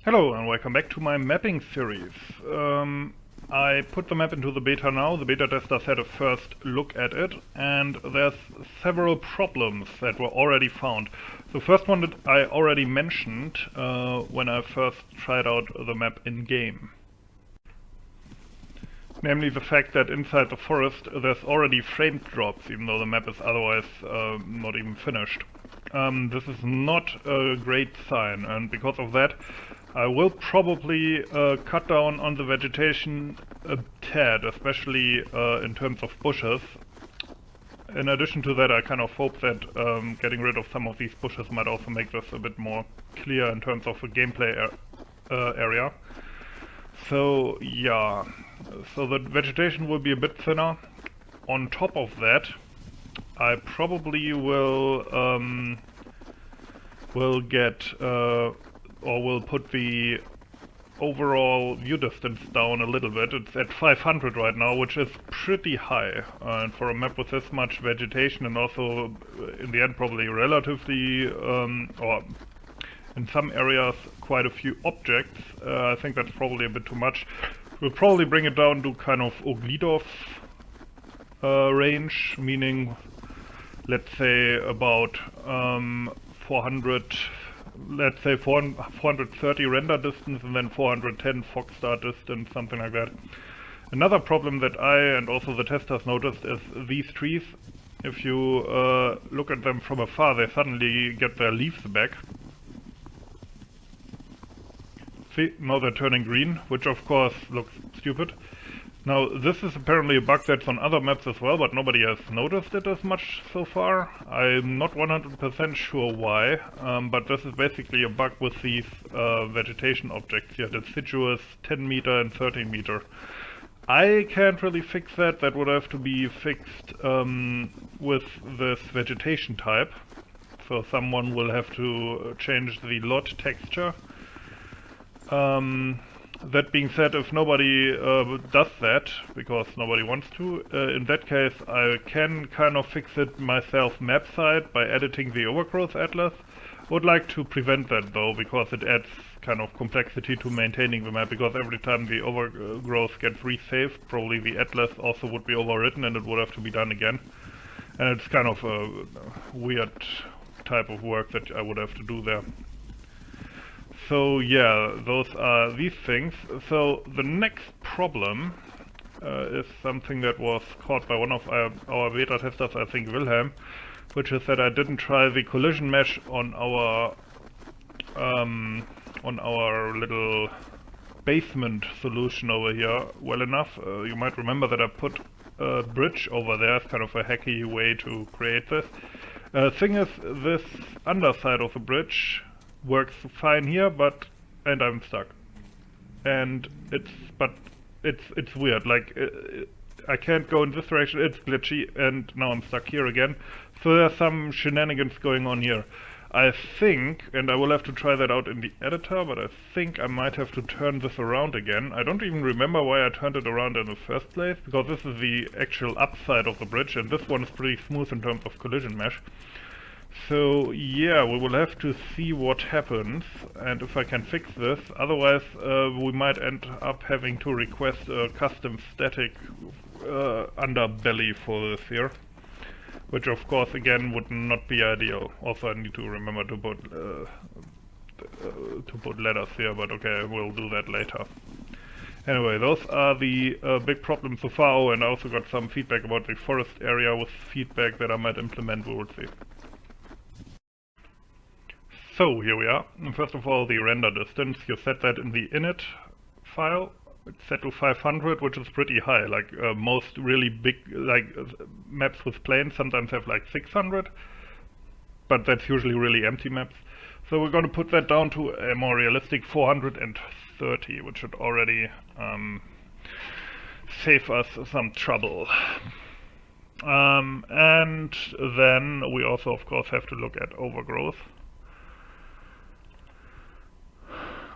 Hello and welcome back to my mapping series. I put the map into the beta now. The beta testers had a first look at it, and there's several problems that were already found. The first one that I already mentioned when I first tried out the map in-game. Namely the fact that inside the forest there's already frame drops, even though the map is otherwise not even finished. This is not a great sign, and because of that I will probably cut down on the vegetation a tad, especially in terms of bushes. In addition to that, I kind of hope that getting rid of some of these bushes might also make this a bit more clear in terms of a gameplay area. So yeah, so the vegetation will be a bit thinner. On top of that, I probably will put the overall view distance down a little bit. It's at 500 right now, which is pretty high. And for a map with this much vegetation and also in the end probably relatively, or in some areas quite a few objects, I think that's probably a bit too much. We'll probably bring it down to kind of Oglidov range, meaning let's say about 430 render distance and then 410 fog start distance, something like that. Another problem that I and also the testers noticed is these trees, if you look at them from afar, they suddenly get their leaves back. See, now they're turning green, which of course looks stupid. Now, this is apparently a bug that's on other maps as well, but nobody has noticed it as much so far. I'm not 100% sure why, but this is basically a bug with these vegetation objects here, deciduous 10 meter and 13 meter. I can't really fix that. That would have to be fixed with this vegetation type. So someone will have to change the lot texture. That being said, if nobody does that, because nobody wants to, in that case I can kind of fix it myself map side by editing the overgrowth atlas. Would like to prevent that though, because it adds kind of complexity to maintaining the map, because every time the overgrowth gets resaved, probably the atlas also would be overwritten and it would have to be done again. And it's kind of a weird type of work that I would have to do there. So yeah, those are these things. So the next problem is something that was caught by one of our beta testers, I think Wilhelm, which is that I didn't try the collision mesh on our little basement solution over here well enough. You might remember that I put a bridge over there as kind of a hacky way to create this. Thing is, this underside of the bridge works fine here, and I'm stuck. And it's weird, like I can't go in this direction, it's glitchy, and now I'm stuck here again. So there's some shenanigans going on here. I think, and I will have to try that out in the editor, but I think I might have to turn this around again. I don't even remember why I turned it around in the first place, because this is the actual upside of the bridge, and this one is pretty smooth in terms of collision mesh. So yeah, we will have to see what happens and if I can fix this. Otherwise we might end up having to request a custom static underbelly for this here, which of course again would not be ideal. Also I need to remember to put letters here, but okay, we'll do that later. Anyway, those are the big problems so far. Oh, and I also got some feedback about the forest area with feedback that I might implement, we will see. So here we are. First of all, the render distance. You set that in the init file. It's set to 500, which is pretty high. Like most really big maps with planes sometimes have like 600, but that's usually really empty maps. So we're going to put that down to a more realistic 430, which should already save us some trouble. And then we also of course have to look at overgrowth.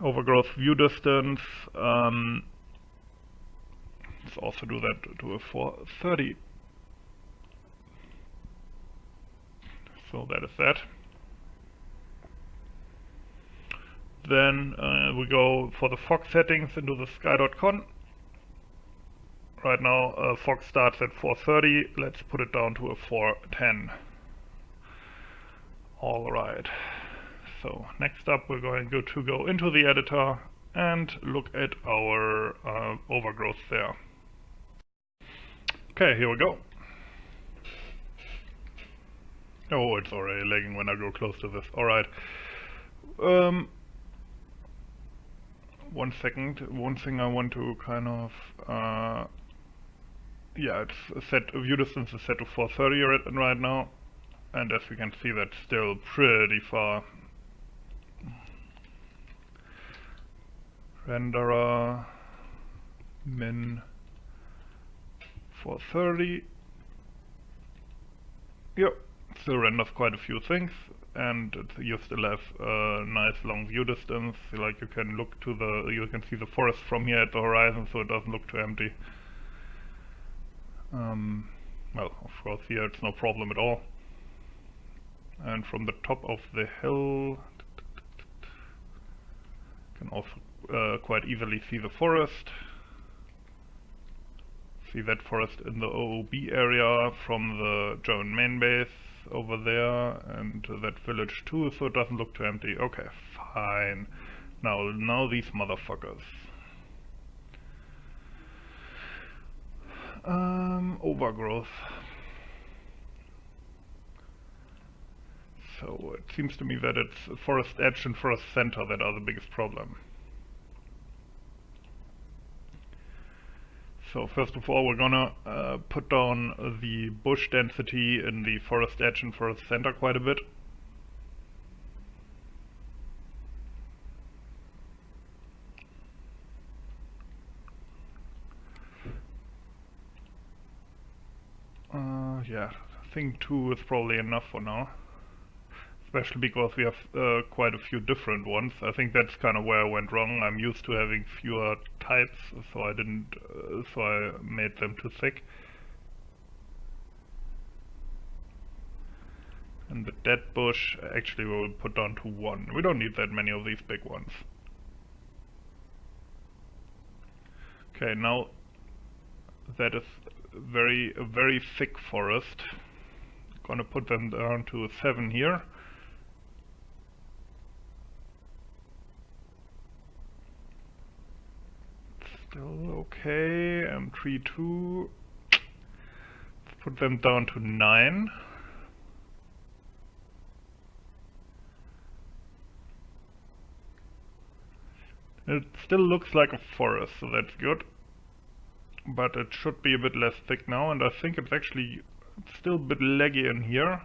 Overgrowth view distance. Let's also do that to a 430. So that is that. Then we go for the fog settings into the sky.con. Right now fog starts at 430, let's put it down to a 410. Alright, so next up we're going to go into the editor and look at our overgrowth there. Okay, here we go. Oh, it's already lagging when I go close to this. Alright. One second. One thing I want to kind of... yeah, it's set, view distance is set to 430 right now. And as you can see, that's still pretty far. Renderer min 430. Yep, still renders quite a few things, and you still have a nice long view distance. Like you can look to the, you can see the forest from here at the horizon, so it doesn't look too empty. Well, of course here it's no problem at all. And from the top of the hill, you can also quite easily see the forest. See that forest in the OOB area from the German main base over there, and that village too, so it doesn't look too empty. Okay, fine. Now these motherfuckers. Overgrowth. So it seems to me that it's forest edge and forest center that are the biggest problem. So first of all, we're gonna put down the bush density in the forest edge and forest center quite a bit. Yeah, I think 2 is probably enough for now. Especially because we have quite a few different ones. I think that's kind of where I went wrong. I'm used to having fewer types, so I didn't, so I made them too thick. And the dead bush, actually we'll put down to 1. We don't need that many of these big ones. Okay, now that is a very thick forest. Gonna put them down to 7 here. Still okay, and tree 2. Let's put them down to 9. It still looks like a forest, so that's good. But it should be a bit less thick now, and I think it's actually still a bit laggy in here.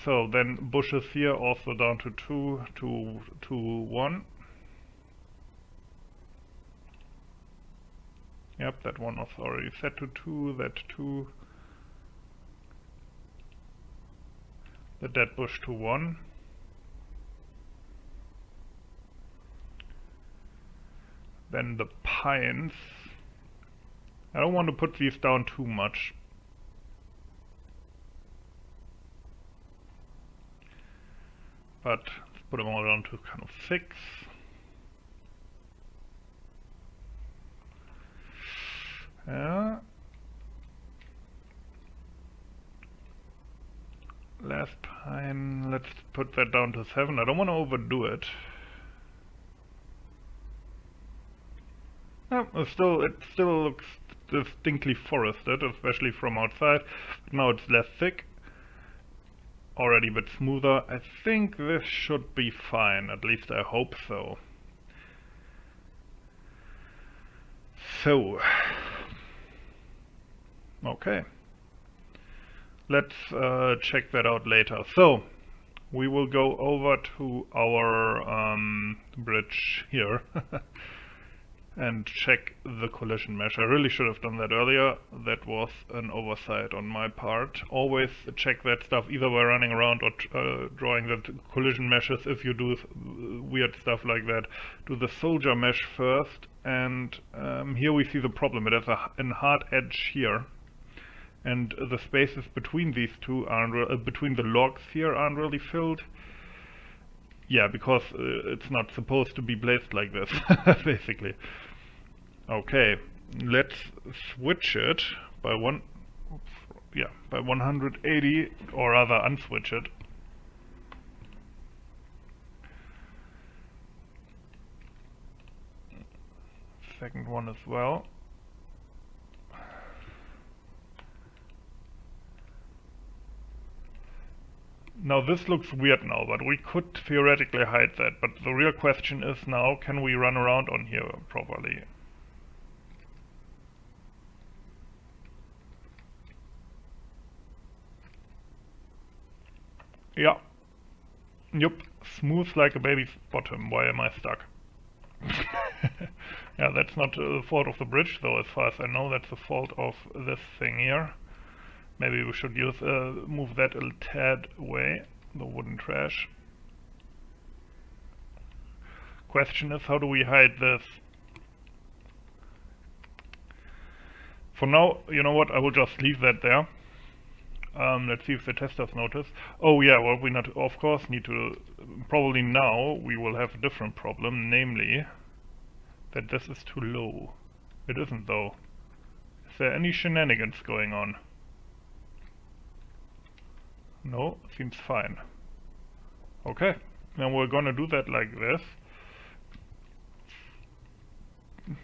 So then bushes here also down to 2 to 1. Yep, that one was already set to 2, that 2. The dead bush to 1. Then the pines. I don't want to put these down too much. But let's put them all down to kind of 6. Yeah. Last pine, let's put that down to 7. I don't want to overdo it. No, it still looks distinctly forested, especially from outside. But now it's less thick. Already a bit smoother. I think this should be fine, at least I hope so. So, okay. Let's check that out later. So, we will go over to our bridge here and check the collision mesh. I really should have done that earlier. That was an oversight on my part. Always check that stuff either by running around or drawing the collision meshes if you do weird stuff like that. Do the soldier mesh first, and here we see the problem. It has a hard edge here, and the spaces between these two aren't between the logs here aren't really filled. Yeah, because it's not supposed to be placed like this, basically. Okay, let's switch it by by 180, or rather unswitch it. Second one as well. Now this looks weird now, but we could theoretically hide that. But the real question is now, can we run around on here properly? Yeah. Yup. Smooth like a baby's bottom. Why am I stuck? Yeah, that's not the fault of the bridge, though, as far as I know. That's the fault of this thing here. Maybe we should move that a tad away, the wooden trash. Question is, how do we hide this? For now, you know what, I will just leave that there. Let's see if the testers notice. Oh yeah, well, we not, of course need to, probably now we will have a different problem, namely that this is too low. It isn't though. Is there any shenanigans going on? No, seems fine. Okay, then we're gonna do that like this.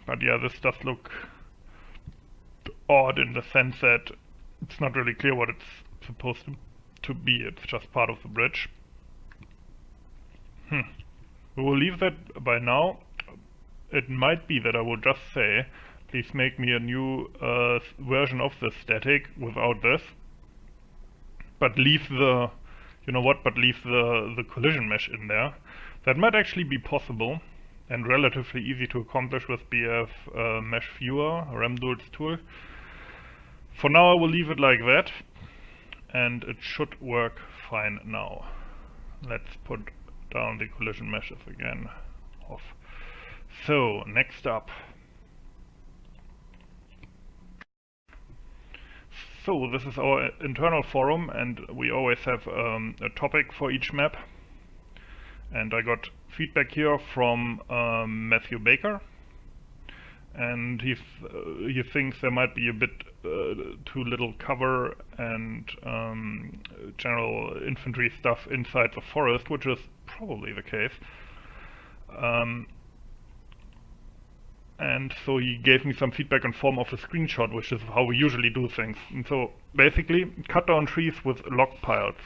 But yeah, this does look odd in the sense that it's not really clear what it's supposed to be. It's just part of the bridge. We will leave that by now. It might be that I will just say, please make me a new version of the static without this. But leave the, you know what, but leave the collision mesh in there. That might actually be possible and relatively easy to accomplish with BF Mesh Viewer, Ramdul's tool. For now I will leave it like that, and it should work fine now. Let's put down the collision meshes again. Off. So, next up. So, this is our internal forum, and we always have a topic for each map. And I got feedback here from Matthew Baker. And he thinks there might be a bit too little cover and general infantry stuff inside the forest, which is probably the case. And so he gave me some feedback in form of a screenshot, which is how we usually do things. And so basically, cut down trees with log piles.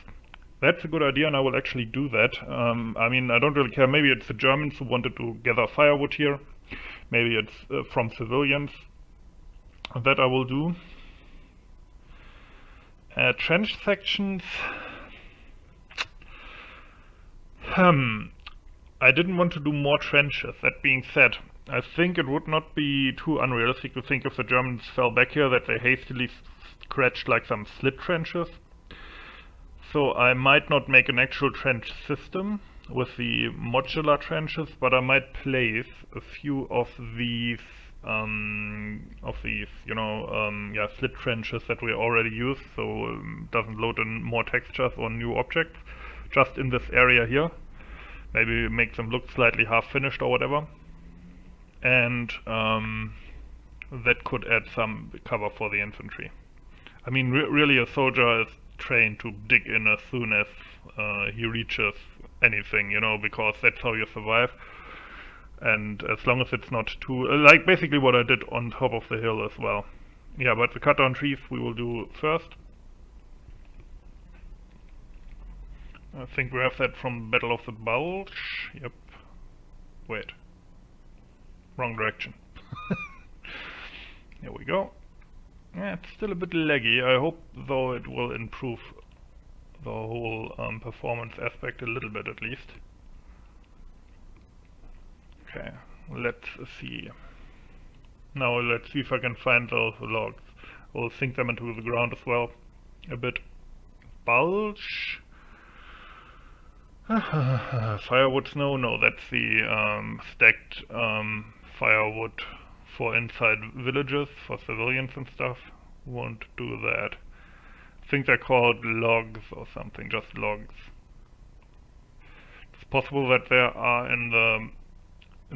That's a good idea, and I will actually do that. I mean, I don't really care. Maybe it's the Germans who wanted to gather firewood here. Maybe it's from civilians. That I will do. Trench sections. I didn't want to do more trenches. That being said, I think it would not be too unrealistic to think if the Germans fell back here that they hastily scratched like some slit trenches. So I might not make an actual trench system with the modular trenches, but I might place a few of these, you know, yeah, slit trenches that we already use, so it doesn't load in more textures or new objects, just in this area here. Maybe make them look slightly half-finished or whatever. And that could add some cover for the infantry. I mean, really a soldier is trained to dig in as soon as he reaches anything, you know, because that's how you survive. And as long as it's not too, like basically what I did on top of the hill as well. Yeah, but the cut down trees we will do first. I think we have that from Battle of the Bulge. Yep. Wait. Wrong direction. Here we go. Yeah, it's still a bit laggy. I hope, though, it will improve the whole performance aspect a little bit at least. Okay, let's see. Now let's see if I can find those logs. We'll sink them into the ground as well. A bit. Bulge. Firewood snow? No, that's the stacked firewood for inside villages, for civilians and stuff. Won't do that. I think they're called logs or something, just logs. It's possible that there are in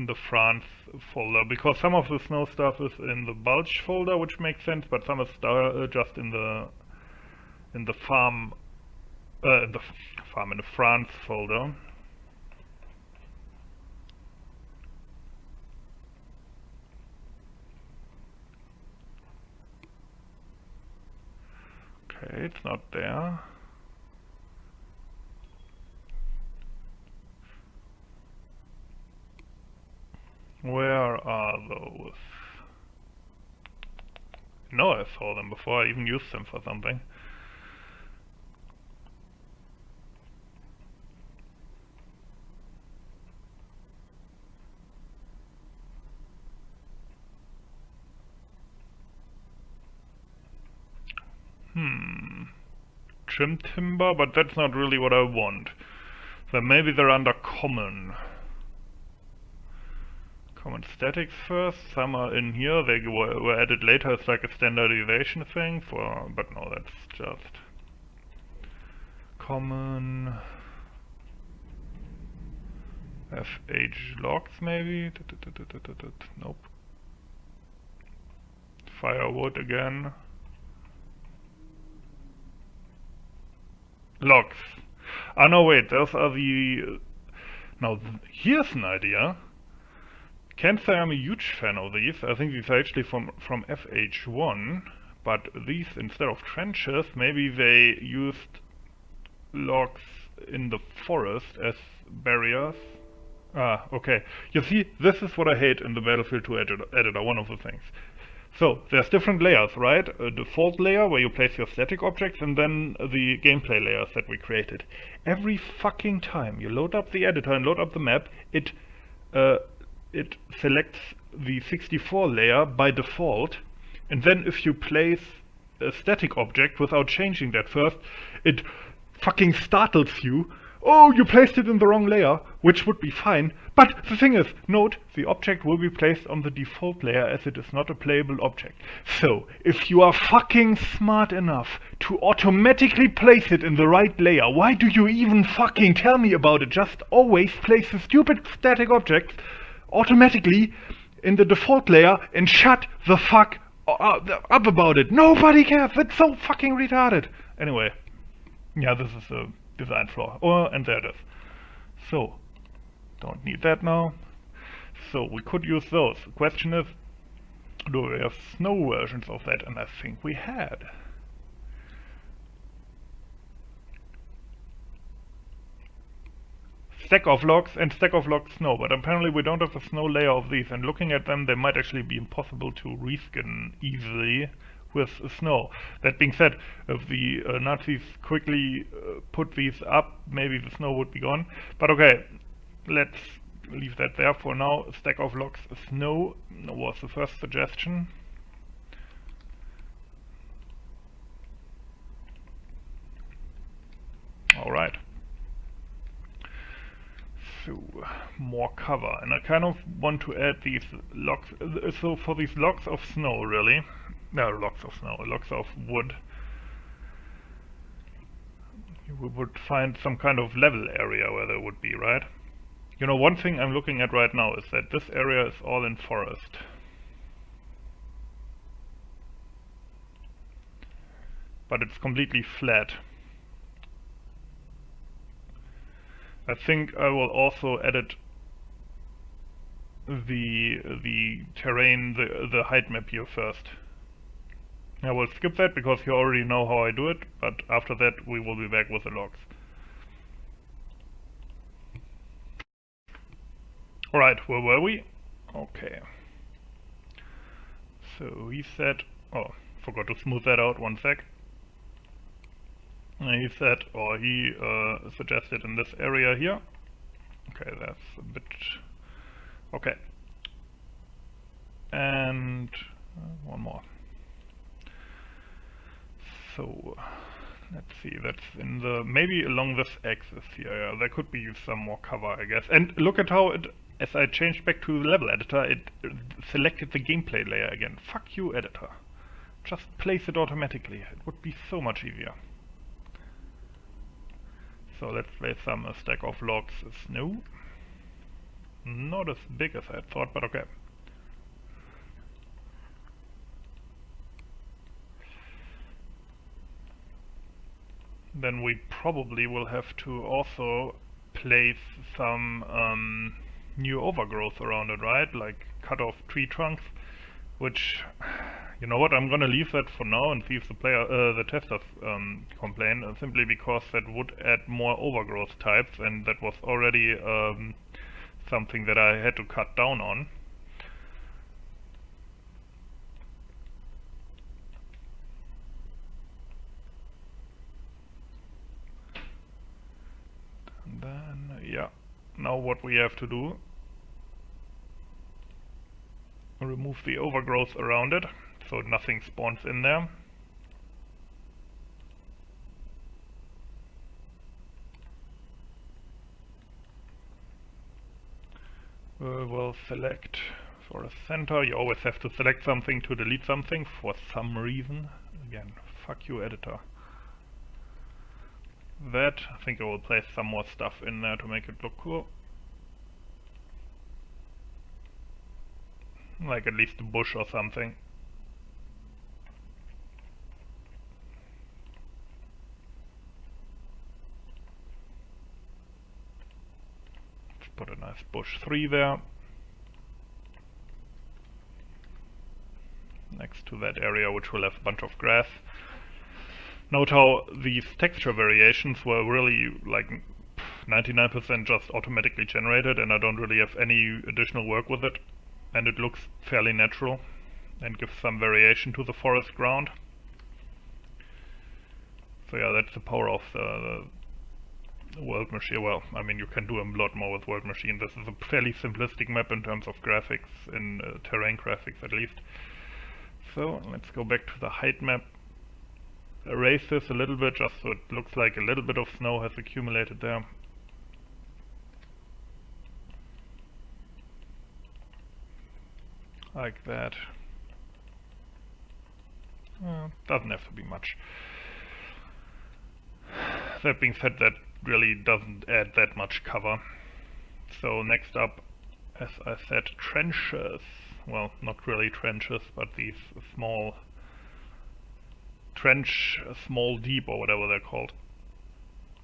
the France folder, because some of the snow stuff is in the bulge folder, which makes sense, but some is just in the farm in the France folder. Okay, it's not there. Where are those? No, I saw them before. I even used them for something. Trim timber, but that's not really what I want. So maybe they're under common. Common statics first. Some are in here. They were added later as like a standardization thing for, but no, that's just common. FH logs maybe. Nope. Firewood again. Logs. Ah no, wait, those are the... Now, here's an idea. Can't say I'm a huge fan of these. I think these are actually from FH1, but these, instead of trenches, maybe they used logs in the forest as barriers. Ah, okay. You see, this is what I hate in the Battlefield 2 editor, one of the things. So, there's different layers, right? A default layer where you place your static objects, and then the gameplay layers that we created. Every fucking time you load up the editor and load up the map, it selects the 64 layer by default, and then if you place a static object without changing that first, it fucking startles you. Oh, you placed it in the wrong layer, which would be fine. But the thing is, note, the object will be placed on the default layer as it is not a playable object. So, if you are fucking smart enough to automatically place it in the right layer, why do you even fucking tell me about it? Just always place the stupid static objects automatically in the default layer and shut the fuck up about it. Nobody cares. It's so fucking retarded. Anyway, yeah, this is a design flaw. Oh, and there it is. So, don't need that now. So, we could use those. The question is, do we have snow versions of that? And I think we had. Stack of logs and stack of log snow, but apparently we don't have a snow layer of these, and looking at them they might actually be impossible to reskin easily with snow. That being said, if the Nazis quickly put these up, maybe the snow would be gone. But okay, let's leave that there for now. A stack of logs snow was the first suggestion. Alright. So, more cover, and I kind of want to add these logs, so for these logs of snow really, no, logs of wood, we would find some kind of level area where there would be, right? You know, one thing I'm looking at right now is that this area is all in forest. But it's completely flat. I think I will also edit the terrain, the height map here first. I will skip that because you already know how I do it, but after that we will be back with the logs. Alright, where were we? Okay. So he said, oh, forgot to smooth that out, one sec. He said, or he suggested in this area here. Okay, that's a bit... Okay. And one more. So, let's see, that's in the... maybe along this axis here, yeah, there could be some more cover, I guess. And look at how it, as I changed back to the level editor, it selected the gameplay layer again. Fuck you, editor. Just place it automatically. It would be so much easier. So let's place some a stack of logs snow. Not as big as I thought, but okay. Then we probably will have to also place some new overgrowth around it, right? Like cut off tree trunks, which, you know what, I'm gonna leave that for now and see if the testers complain, simply because that would add more overgrowth types, and that was already something that I had to cut down on. And then, yeah, now what we have to do, remove the overgrowth around it, so nothing spawns in there. We'll select for a center. You always have to select something to delete something for some reason. Again, fuck you, editor. That, I think I will place some more stuff in there to make it look cool. Like at least a bush or something. Let's put a nice bush 3 there. Next to that area, which will have a bunch of grass. Note how these texture variations were really like 99% just automatically generated, and I don't really have any additional work with it. And it looks fairly natural and gives some variation to the forest ground. So yeah, that's the power of the world machine. Well, I mean, you can do a lot more with world machine. This is a fairly simplistic map in terms of graphics, in terrain graphics at least. So let's go back to the height map. Erase this a little bit just so it looks like a little bit of snow has accumulated there. Like that. Doesn't have to be much. That being said, that really doesn't add that much cover. So next up, as I said, trenches. Well, not really trenches, but these small trench, small deep, or whatever they're called.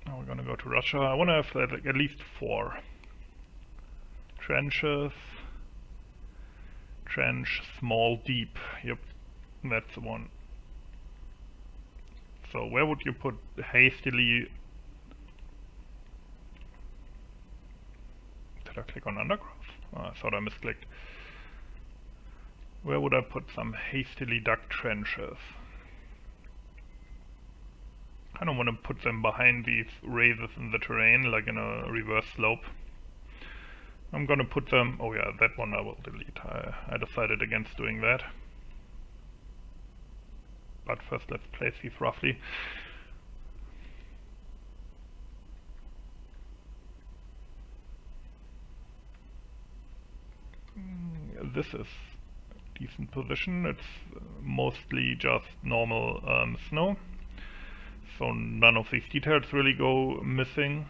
Now we're gonna go to Russia. I want to have at least 4 trenches. Trench, small, deep. Yep, that's the one. So where would you put hastily? Did I click on undergrowth? Oh, I thought I misclicked. Where would I put some hastily dug trenches? I don't want to put them behind these raises in the terrain, like in a reverse slope. I'm gonna put them, oh yeah, that one I will delete. I decided against doing that. But first let's place these roughly. This is a decent position. It's mostly just normal snow. So none of these details really go missing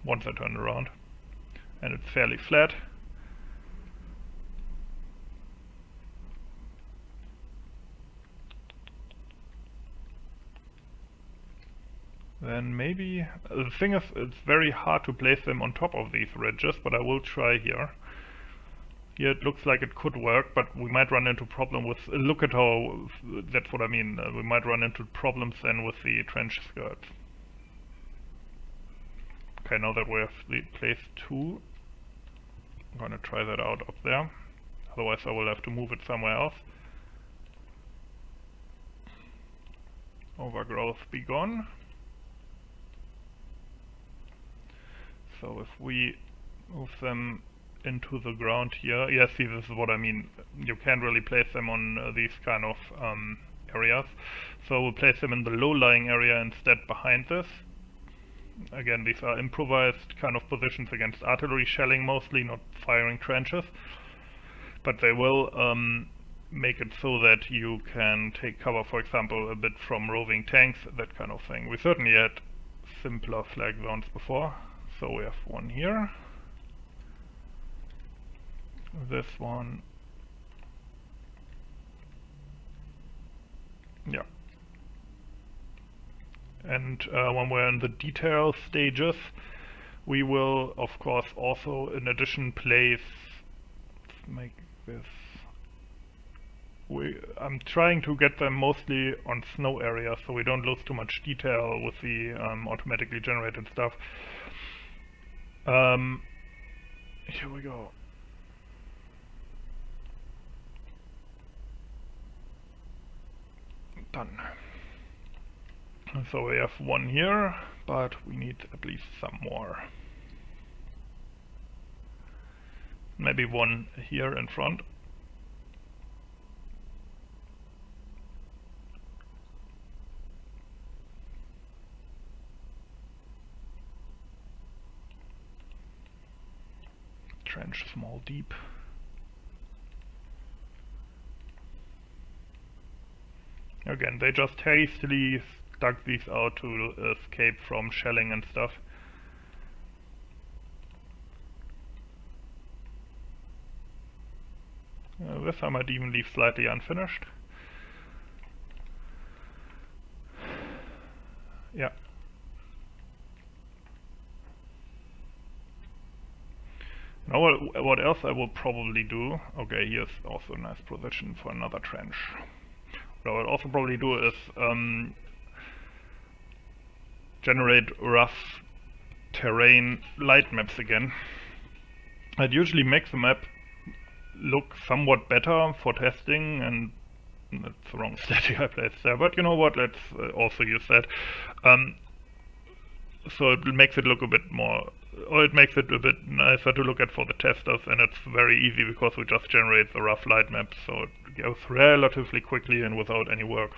once I turn around. And it's fairly flat. Then maybe, the thing is, it's very hard to place them on top of these ridges, but I will try here. Here it looks like it could work, but we might run into problem with, look at how, that's what I mean, we might run into problems then with the trench skirts. Okay, now that we have the place 2, I'm gonna try that out up there. Otherwise I will have to move it somewhere else. Overgrowth be gone. So if we move them into the ground here, yeah, see, this is what I mean. You can't really place them on these kind of areas. So we'll place them in the low-lying area instead behind this. Again, these are improvised kind of positions against artillery shelling mostly, not firing trenches. But they will make it so that you can take cover, for example, a bit from roving tanks, that kind of thing. We certainly had simpler flag zones before. So we have one here, this one, yeah. And when we're in the detail stages, we will of course also in addition place, let's make this, I'm trying to get them mostly on snow areas so we don't lose too much detail with the automatically generated stuff. Here we go. Done. So we have one here, but we need at least some more. Maybe one here in front. Trench small deep. Again, they just hastily dug these out to escape from shelling and stuff. This I might even leave slightly unfinished. Yeah. Now what else I will probably do, okay, here's also a nice position for another trench. What I will also probably do is generate rough terrain light maps again. It usually makes the map look somewhat better for testing, and that's the wrong static I placed there, but you know what, let's also use that. So it makes it look a bit more, or it makes it a bit nicer to look at for the testers, and it's very easy because we just generate the rough light map, so it goes relatively quickly and without any work.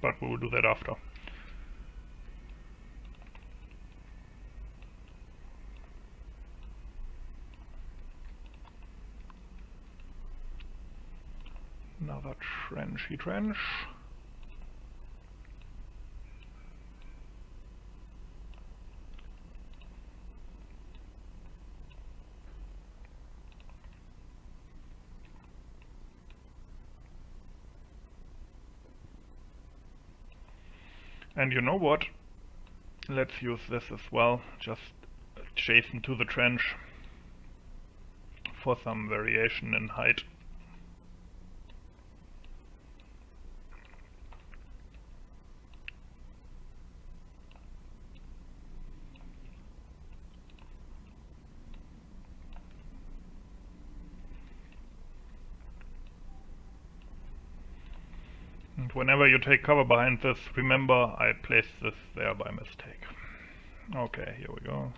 But we will do that after. Another trenchy trench. And you know what? Let's use this as well, just adjacent to the trench for some variation in height. And whenever you take cover behind this, remember I placed this there by mistake. Okay, here we go.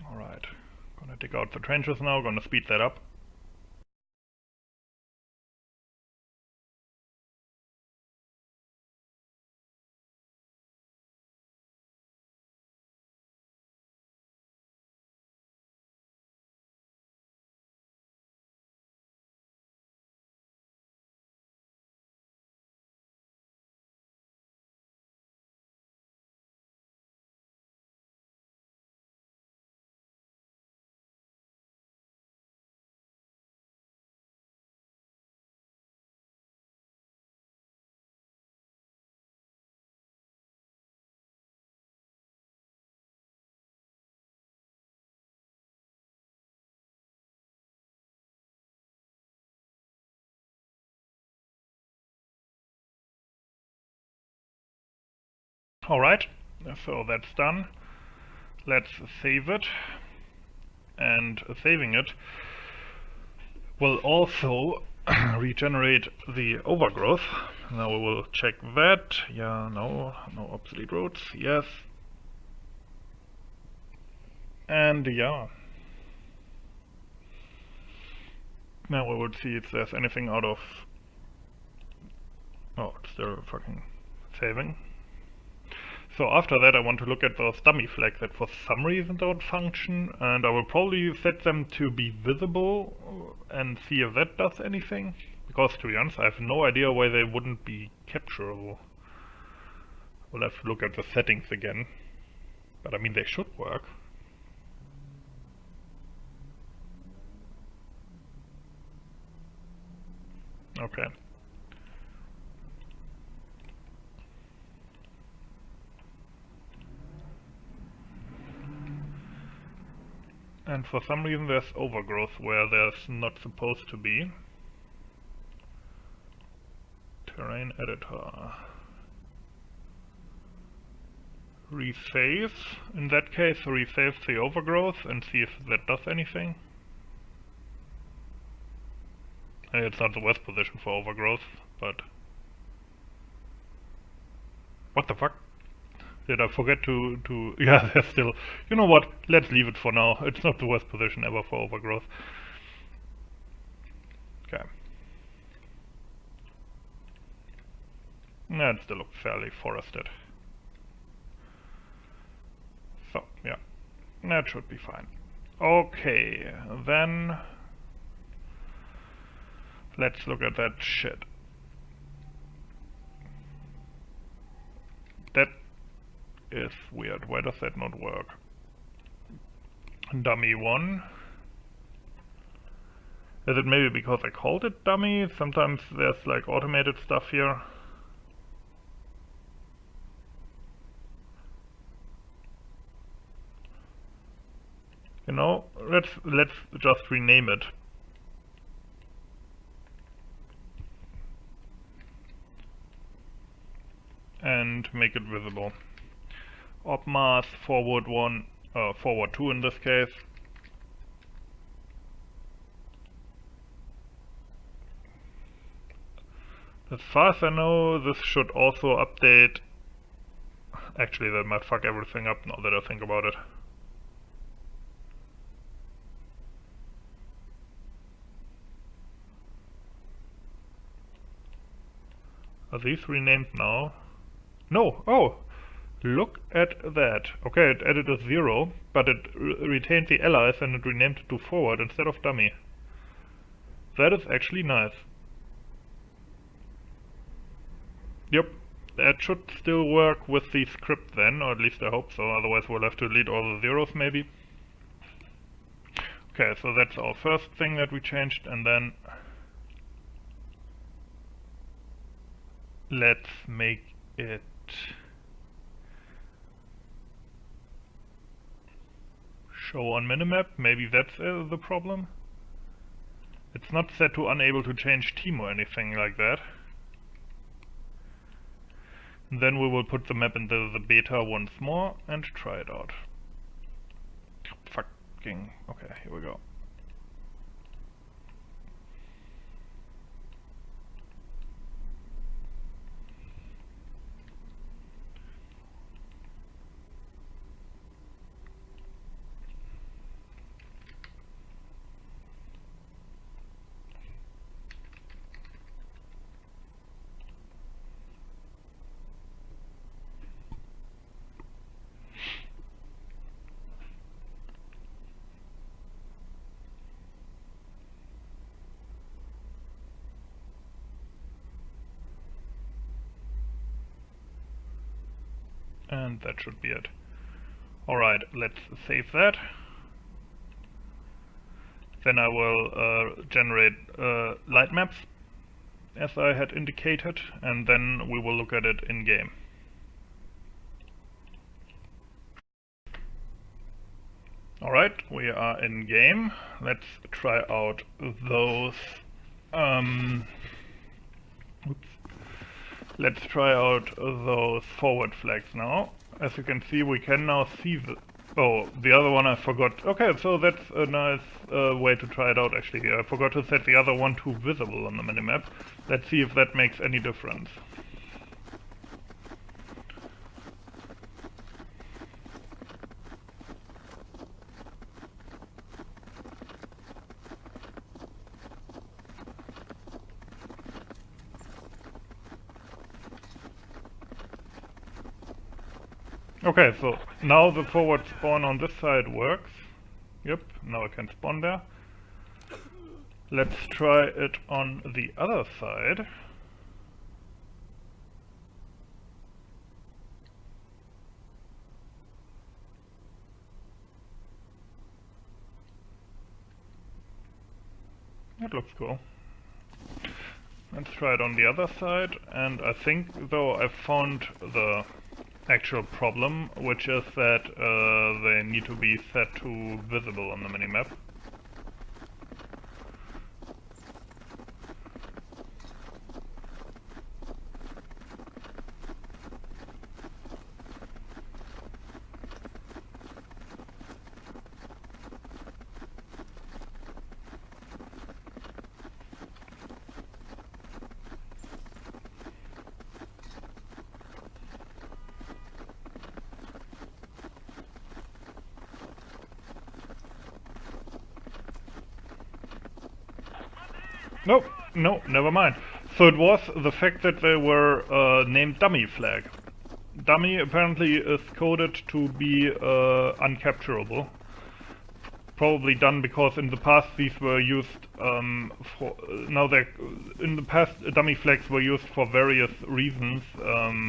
Alright, gonna dig out the trenches now, gonna speed that up. Alright, so that's done. Let's save it. And saving it will also regenerate the overgrowth. Now we will check that. Yeah, no obsolete roads. Yes. And yeah. Now we will see if there's anything out of... Oh, it's still fucking saving. So after that I want to look at those dummy flags that for some reason don't function, and I will probably set them to be visible and see if that does anything. because, to be honest, I have no idea why they wouldn't be capturable. We'll have to look at the settings again. But I mean, they should work. Okay. And for some reason there's overgrowth where there's not supposed to be. Terrain editor. Resave. In that case, resave the overgrowth and see if that does anything. It's not the worst position for overgrowth, but... What the fuck? Did I forget to... Yeah, there's still... You know what? Let's leave it for now. It's not the worst position ever for overgrowth. Okay. Yeah, it still looks fairly forested. So, yeah. That should be fine. Okay, then... Let's look at that shit. That is weird. Why does that not work? Dummy 1. Is it maybe because I called it dummy? Sometimes there's like automated stuff here. You know, let's just rename it. And make it visible. Op mass forward 1, forward 2 in this case. As far as I know, this should also update. Actually, that might fuck everything up now that I think about it. Are these renamed now? No! Oh! Look at that. Okay, it added a 0, but it retained the allies and it renamed it to forward instead of dummy. That is actually nice. Yep, that should still work with the script then, or at least I hope so, otherwise we'll have to delete all the zeros maybe. Okay, so that's our first thing that we changed, and then let's make it show on minimap. Maybe that's the problem. It's not set to unable to change team or anything like that. And then we will put the map into the beta once more and try it out. Fucking... okay, here we go. And that should be it. Alright, let's save that. Then I will generate light maps, as I had indicated, and then we will look at it in game. Alright, we are in game. Let's try out those let's try out those forward flags now. As you can see, we can now see the... oh, the other one I forgot. Okay, so that's a nice way to try it out actually. I forgot to set the other one to visible on the minimap. Let's see if that makes any difference. Okay, so now the forward spawn on this side works. Yep, now I can spawn there. Let's try it on the other side. That looks cool. Let's try it on the other side, and I think though I found the actual problem, which is that they need to be set to visible on the minimap. Nope, no, never mind. So it was the fact that they were named dummy flag. Dummy apparently is coded to be uncapturable. Probably done because in the past these were used for... in the past dummy flags were used for various reasons,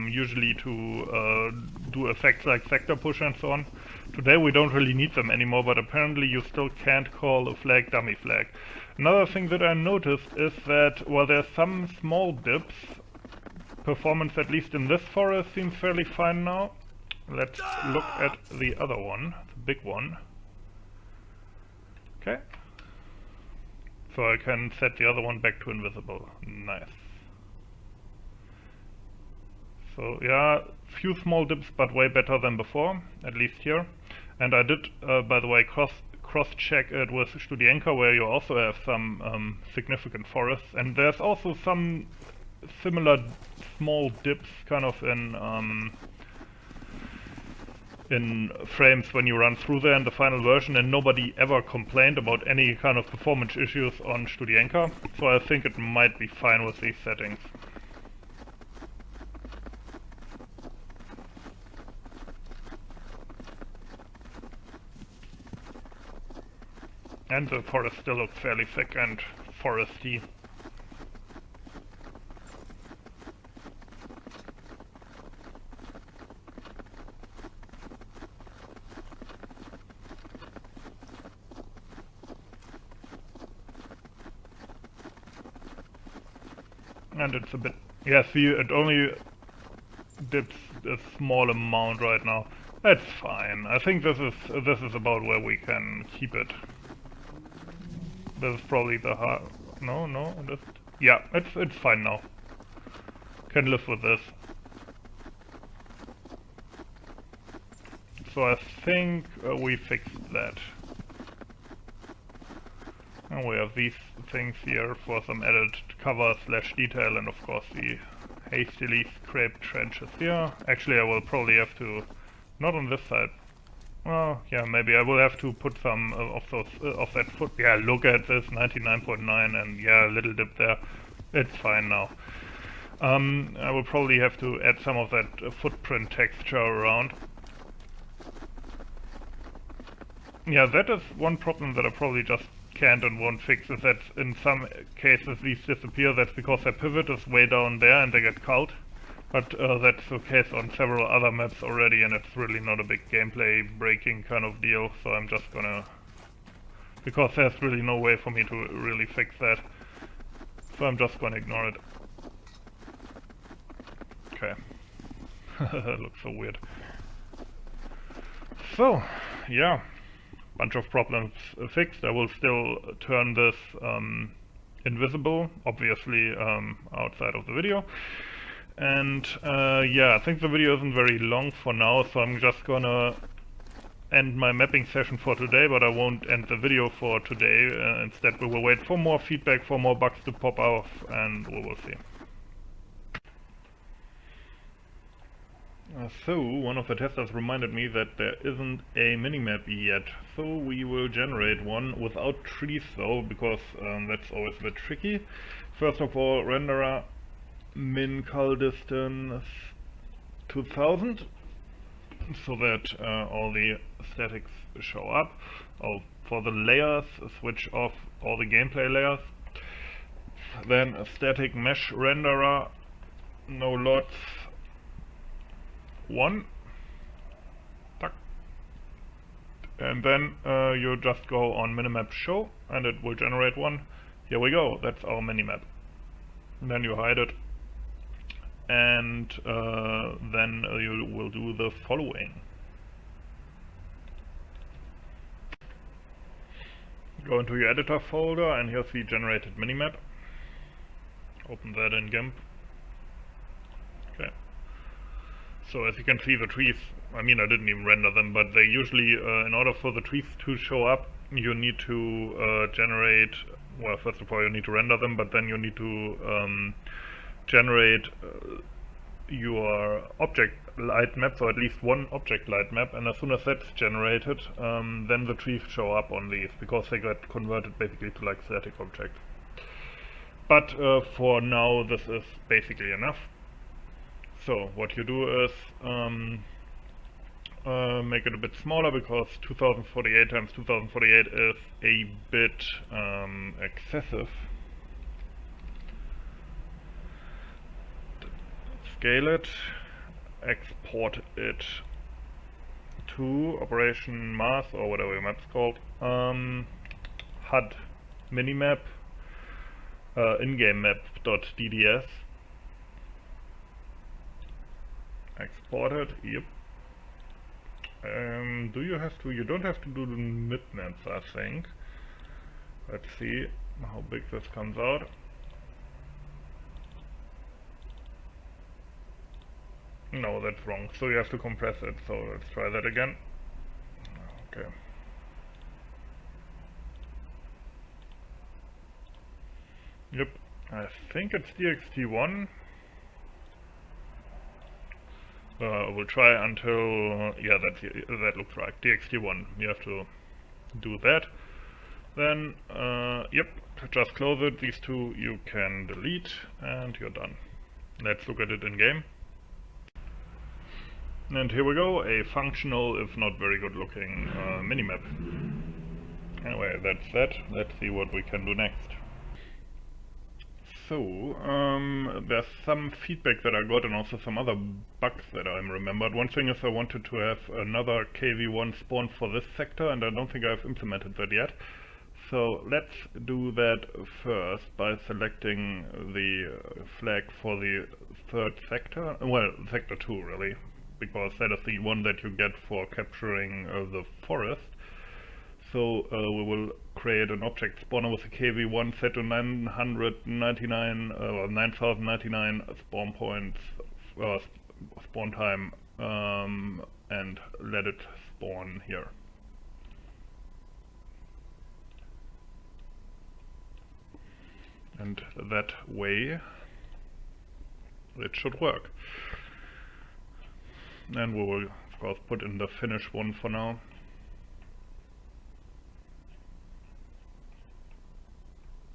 usually to do effects like sector push and so on. Today we don't really need them anymore, but apparently you still can't call a flag dummy flag. Another thing that I noticed is that while there's some small dips, performance at least in this forest seems fairly fine now. Let's look at the other one, the big one. Okay. So I can set the other one back to invisible. Nice. So yeah, few small dips, but way better than before, at least here. And I did, by the way, cross-check it with Studienka, where you also have some significant forests, and there's also some similar small dips kind of in frames when you run through there in the final version, and nobody ever complained about any kind of performance issues on Studienka, so I think it might be fine with these settings. And the forest still looks fairly thick and foresty. And it's a bit... yeah, see, it only dips a small amount right now. That's fine. I think this is about where we can keep it. This is probably the hard... no, yeah, it's fine now. Can live with this. So I think we fixed that. And we have these things here for some added cover / detail, and of course the hastily scraped trenches here. Actually I will probably have to... not on this side. Well, yeah, maybe I will have to put some of those of that foot. Yeah, look at this, 99.9, and yeah, a little dip there. It's fine now. I will probably have to add some of that footprint texture around. Yeah, that is one problem that I probably just can't and won't fix, is that in some cases these disappear. That's because their pivot is way down there and they get culled. But that's the case on several other maps already, and it's really not a big gameplay breaking kind of deal, so I'm just gonna... because there's really no way for me to really fix that. So I'm just gonna ignore it. Okay. That looks so weird. So, yeah. Bunch of problems fixed. I will still turn this invisible, obviously outside of the video. And yeah, I think the video isn't very long for now, so I'm just gonna end my mapping session for today, but I won't end the video for today. Instead we will wait for more feedback, for more bugs to pop off, and we will see. So, one of the testers reminded me that there isn't a minimap yet, so we will generate one without trees though, because that's always a bit tricky. First of all, renderer min cull distance 2000. so that all the statics show up. For the layers, switch off all the gameplay layers. Then a static mesh renderer, no lots 1. Tack. And then you just go on minimap show and it will generate one. Here we go, that's our minimap. And then you hide it. And then you will do the following. Go into your editor folder and here's the generated minimap. Open that in GIMP. Okay. So as you can see, the trees, I mean I didn't even render them, but they usually, in order for the trees to show up, you need to generate, well, first of all you need to render them, but then you need to generate your object light map, so at least one object light map, and as soon as that's generated, then the trees show up on these, because they get converted basically to like static objects. But for now this is basically enough. So what you do is make it a bit smaller, because 2048 times 2048 is a bit excessive. Scale it, export it to operation mass or whatever your map's called, HUD minimap in-game map.dds. Export it, yep. Do you have to? You don't have to do the mid-maps, I think. Let's see how big this comes out. No, that's wrong. So you have to compress it. So let's try that again. Okay. Yep. I think it's DXT1. We'll try until, yeah, that looks right. DXT1. You have to do that. Then, yep, just close it. These two you can delete, and you're done. Let's look at it in game. And here we go, a functional, if not very good looking minimap. Anyway, that's that. Let's see what we can do next. So, there's some feedback that I got and also some other bugs that I remembered. One thing is I wanted to have another KV1 spawn for this sector, and I don't think I've implemented that yet. So let's do that first by selecting the flag for the third sector, well, sector 2 really, because that is the one that you get for capturing the forest. So we will create an object spawner with a KV1 set to 999 or 9099 spawn points, spawn time, and let it spawn here. And that way it should work. And we will of course put in the finish one for now.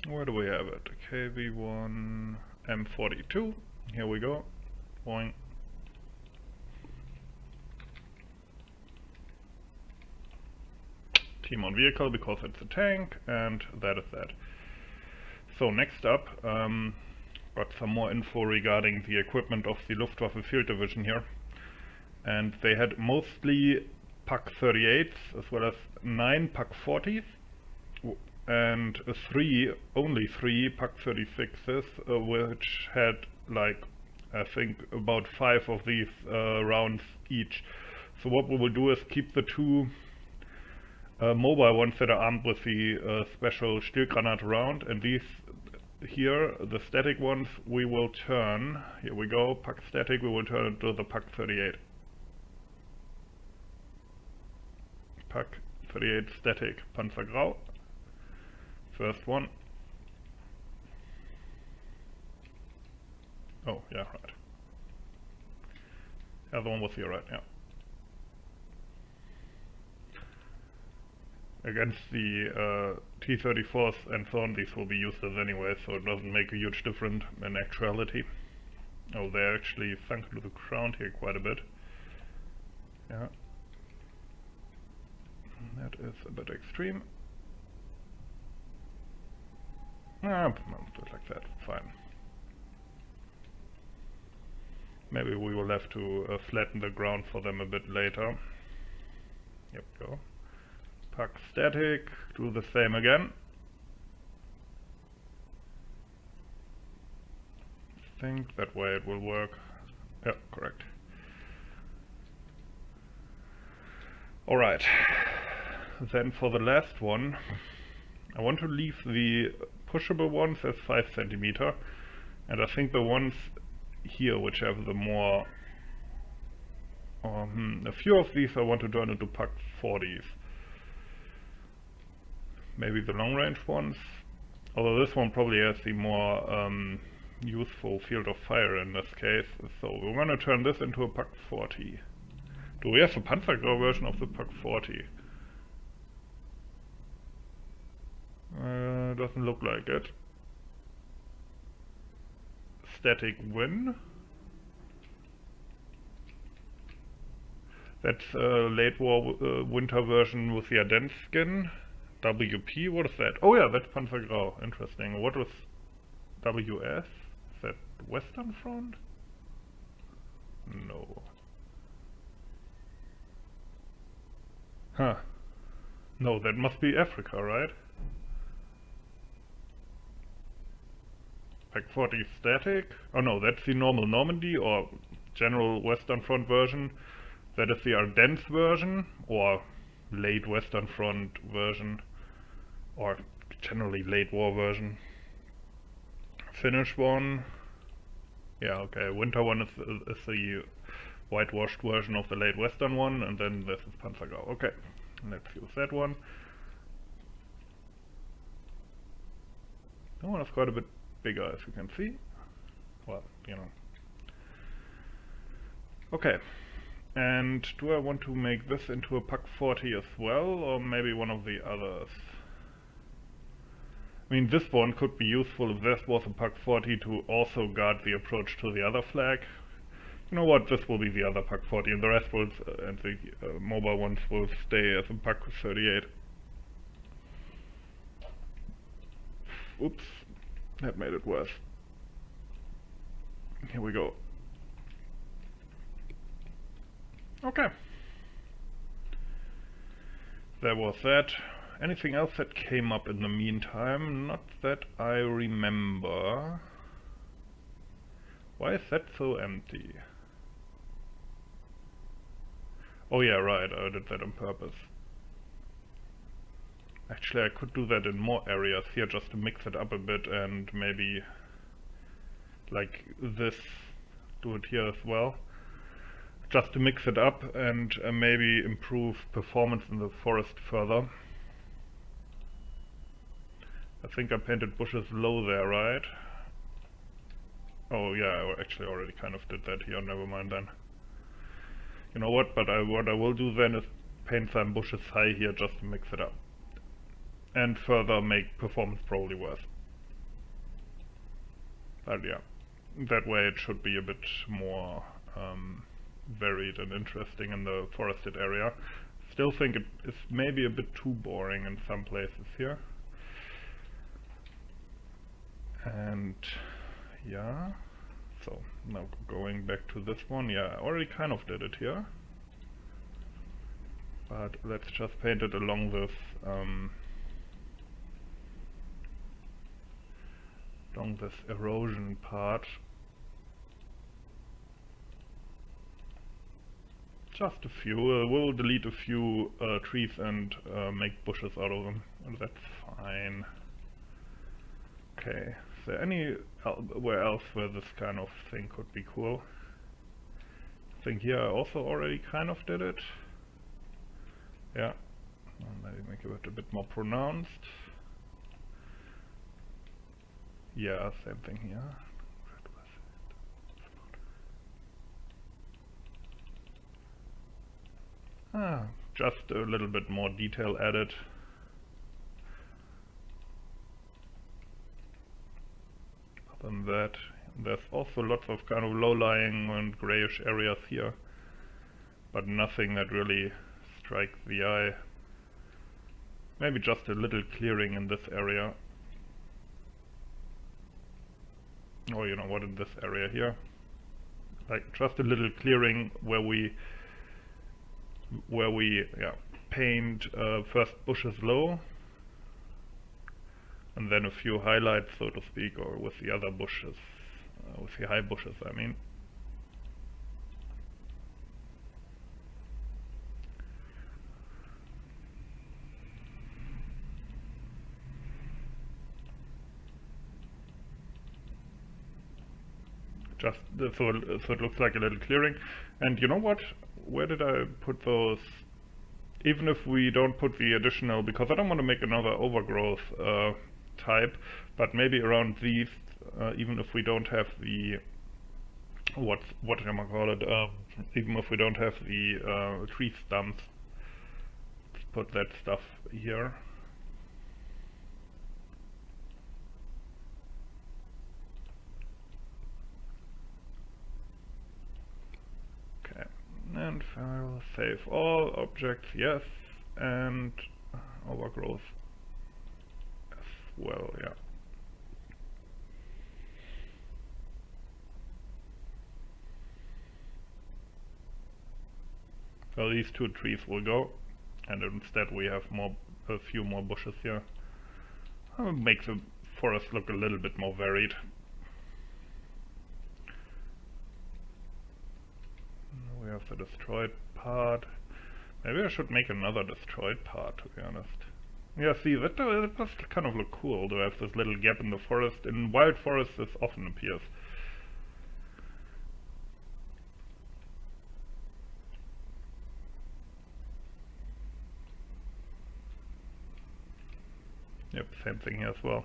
Where do we have it? KV1 M42. Here we go. Boing. Team on vehicle because it's a tank, and that is that. So next up, got some more info regarding the equipment of the Luftwaffe Field Division here. And they had mostly PAK 38s as well as 9 PAK 40s. And only three PAK 36s, which had like, I think about 5 of these rounds each. So what we will do is keep the 2 mobile ones that are armed with the special Stillgranate round, and these here, the static ones, we will turn, here we go, PAK static, we will turn into the PAK 38. PAK 38 static Panzergrau. First one. Oh, yeah, right. The other one was here, right, yeah. Against the T-34s and so on, these will be useless anyway, so it doesn't make a huge difference in actuality. Oh, they actually sunk to the ground here quite a bit. Yeah. That is a bit extreme. Ah, just like that, fine. Maybe we will have to flatten the ground for them a bit later. Yep, go. Puck static, do the same again. I think that way it will work. Yeah, correct. Alright, then for the last one, I want to leave the pushable ones as 5 centimeter, and I think the ones here which have the more, a few of these I want to turn into puck 40s. Maybe the long range ones, although this one probably has the more useful field of fire in this case, so we're going to turn this into a puck 40. Do we have a Panzergau version of the puck 40? Doesn't look like it. Static win. That's a late war winter version with the Ardennes skin. WP, what is that? Oh yeah, that's Panzergrau. Interesting. What was WS? Is that Western Front? No. Huh. No, that must be Africa, right? Pack 40 static. Oh no, that's the normal Normandy or general Western Front version. That is the Ardennes version, or late Western Front version, or generally late war version. Finnish one. Yeah, okay, winter one is the whitewashed version of the late Western one, and then this is Panzergau. Okay, let's use that one. That one is quite a bit bigger, as you can see. Well, you know. Okay. And do I want to make this into a puck 40 as well, or maybe one of the others? I mean, this one could be useful if this was a puck 40 to also guard the approach to the other flag. You know what, this will be the other puck 40, and the rest will, and the mobile ones will stay as a puck 38. Oops, that made it worse. Here we go. Okay. There was that. Anything else that came up in the meantime? Not that I remember. Why is that so empty? Oh yeah, right, I did that on purpose. Actually, I could do that in more areas here just to mix it up a bit and maybe like this, do it here as well. Just to mix it up and maybe improve performance in the forest further. I think I painted bushes low there, right? Oh yeah, I actually already kind of did that here, never mind then. You know what, but what I will do then is paint some bushes high here just to mix it up. And further make performance probably worse. But yeah, that way it should be a bit more varied and interesting in the forested area. Still think it is maybe a bit too boring in some places here. And yeah, so now going back to this one, yeah, I already kind of did it here. But let's just paint it along this erosion part. Just a few. We'll delete a few trees and make bushes out of them, and that's fine. Okay, is there anywhere else where this kind of thing could be cool? I think here I also already kind of did it. Yeah, maybe make it a bit more pronounced. Yeah, same thing here. Just a little bit more detail added. Other than that, there's also lots of kind of low-lying and grayish areas here. but nothing that really strikes the eye. Maybe just a little clearing in this area. Or you know what, in this area here. Like just a little clearing where we paint first bushes low, and then a few highlights, so to speak, or with the other bushes, with the high bushes, I mean. Just so it looks like a little clearing. And you know what? Where did I put those? Even if we don't put the additional, because I don't want to make another overgrowth type, but maybe around these, even if we don't have the what am I call it? Even if we don't have the tree stumps, let's put that stuff here. Okay, and file, save all objects, yes, and overgrowth as well, yeah. So these two trees will go, and instead we have a few more bushes here. Make the forest look a little bit more varied. We have the destroyed part. Maybe I should make another destroyed part, to be honest. Yeah, see, that does kind of look cool to have this little gap in the forest. In wild forests this often appears. Yep, same thing here as well.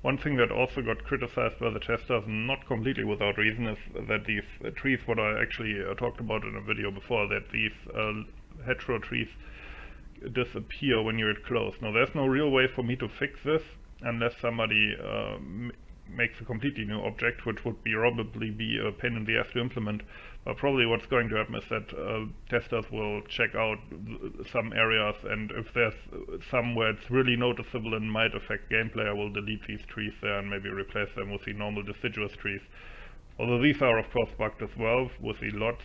One thing that also got criticized by the testers, not completely without reason, is that these trees, what I actually talked about in a video before, that these hedgerow trees disappear when you're close. Now there's no real way for me to fix this unless somebody makes a completely new object, which would probably be a pain in the ass to implement. But probably what's going to happen is that testers will check out some areas, and if there's somewhere it's really noticeable and might affect gameplay, I will delete these trees there and maybe replace them with the normal deciduous trees. Although these are of course bugged as well with the lots,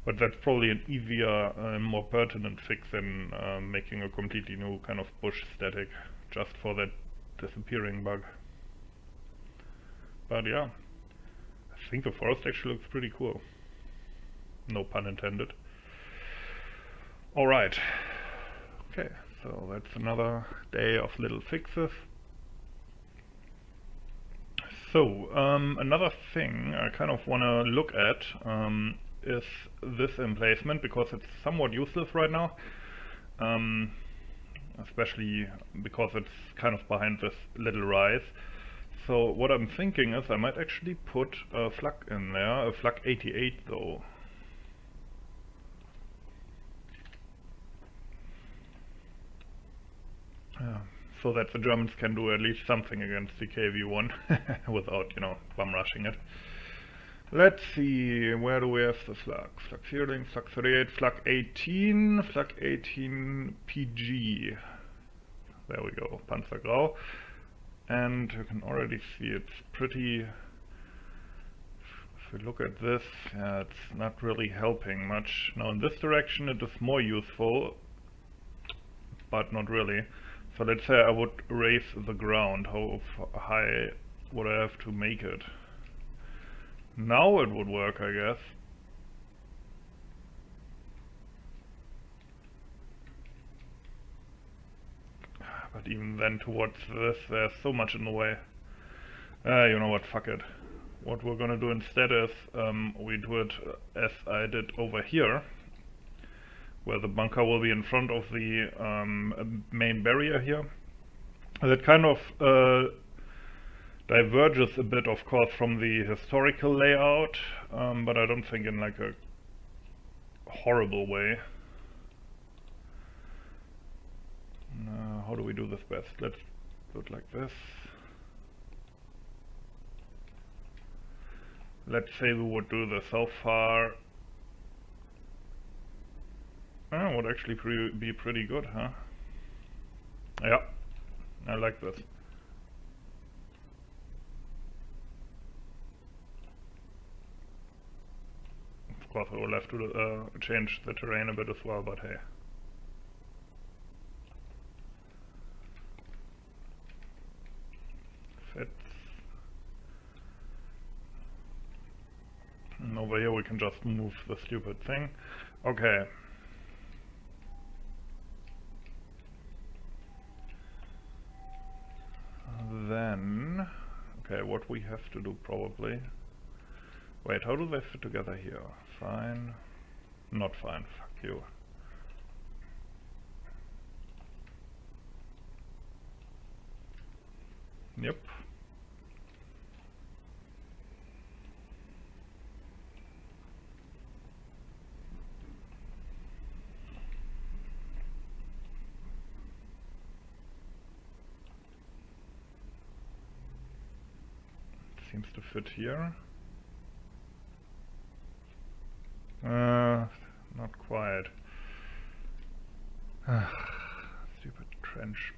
but that's probably an easier and more pertinent fix than making a completely new kind of bush static just for that disappearing bug. But yeah, I think the forest actually looks pretty cool. No pun intended. Alright. Okay, so that's another day of little fixes. So, another thing I kind of want to look at is this emplacement, because it's somewhat useless right now. Especially because it's kind of behind this little rise. So what I'm thinking is I might actually put a flak in there, a flak 88 though. So that the Germans can do at least something against the KV-1 without, you know, bum rushing it. Let's see, where do we have the flak? Flak Fearling, flak 38, flak 18, flak 18 PG. There we go, Panzergrau. And you can already see it's pretty... If we look at this, yeah, it's not really helping much. Now in this direction it is more useful, but not really. So let's say I would raise the ground. How high would I have to make it? Now it would work, I guess. But even then towards this, there's so much in the way. You know what, fuck it. What we're gonna do instead is, we do it as I did over here, where the bunker will be in front of the main barrier here. That kind of diverges a bit, of course, from the historical layout, but I don't think in like a horrible way. How do we do this best? Let's do it like this. Let's say we would do this so far. Oh, would actually be pretty good, huh? Yeah, I like this. Of course, we will have to change the terrain a bit as well, but hey. Fits. And over here we can just move the stupid thing. Okay. Then, okay, what we have to do probably... Wait, how do they fit together here? Fine. Not fine, fuck you. Yep. Seems to fit here. Not quite. Stupid trench.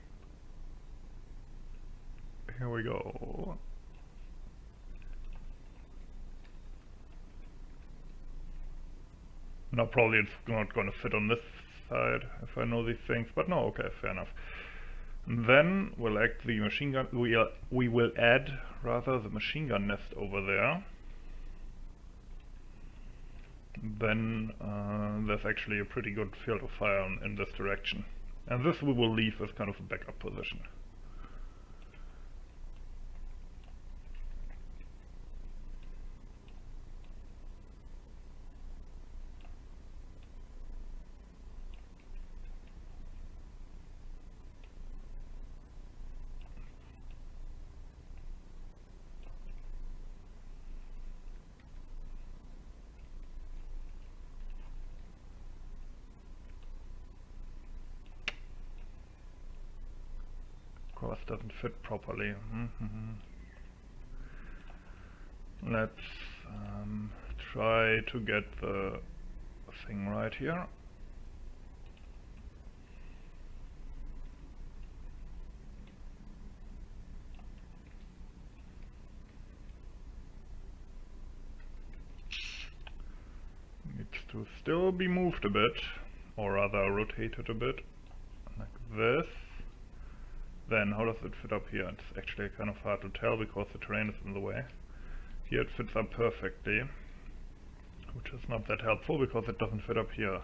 Here we go. Now probably it's not gonna fit on this side if I know these things, but no, okay, fair enough. And then we'll act the machine gun. We will add rather the machine gun nest over there. Then there's actually a pretty good field of fire in this direction. And this we will leave as kind of a backup position. Of course, doesn't fit properly. Let's try to get the thing right here. Needs to still be moved a bit, or rather rotated a bit, like this. Then how does it fit up here? It's actually kind of hard to tell because the terrain is in the way. Here it fits up perfectly, which is not that helpful because it doesn't fit up here.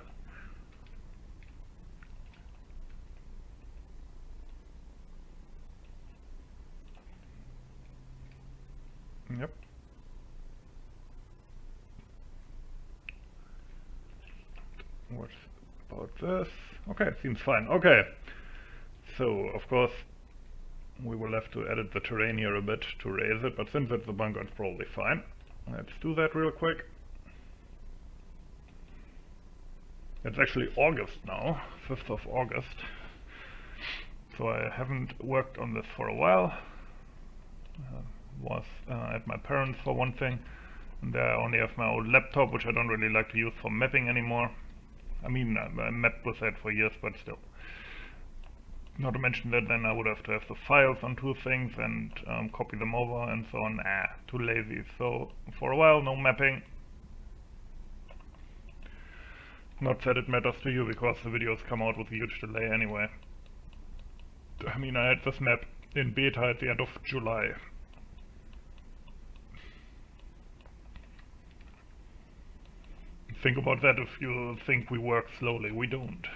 Yep. What about this? Okay, seems fine. Okay. So, of course, we will have to edit the terrain here a bit to raise it, but since it's a bunker, it's probably fine. Let's do that real quick. It's actually August now, 5th of August. So I haven't worked on this for a while. Was at my parents for one thing, and there I only have my old laptop, which I don't really like to use for mapping anymore. I mean, I mapped with that for years, but still. Not to mention that then I would have to have the files on two things and copy them over and so on. Too lazy. So for a while, no mapping. Not that it matters to you, because the videos come out with a huge delay anyway. I mean, I had this map in beta at the end of July. Think about that if you think we work slowly. We don't.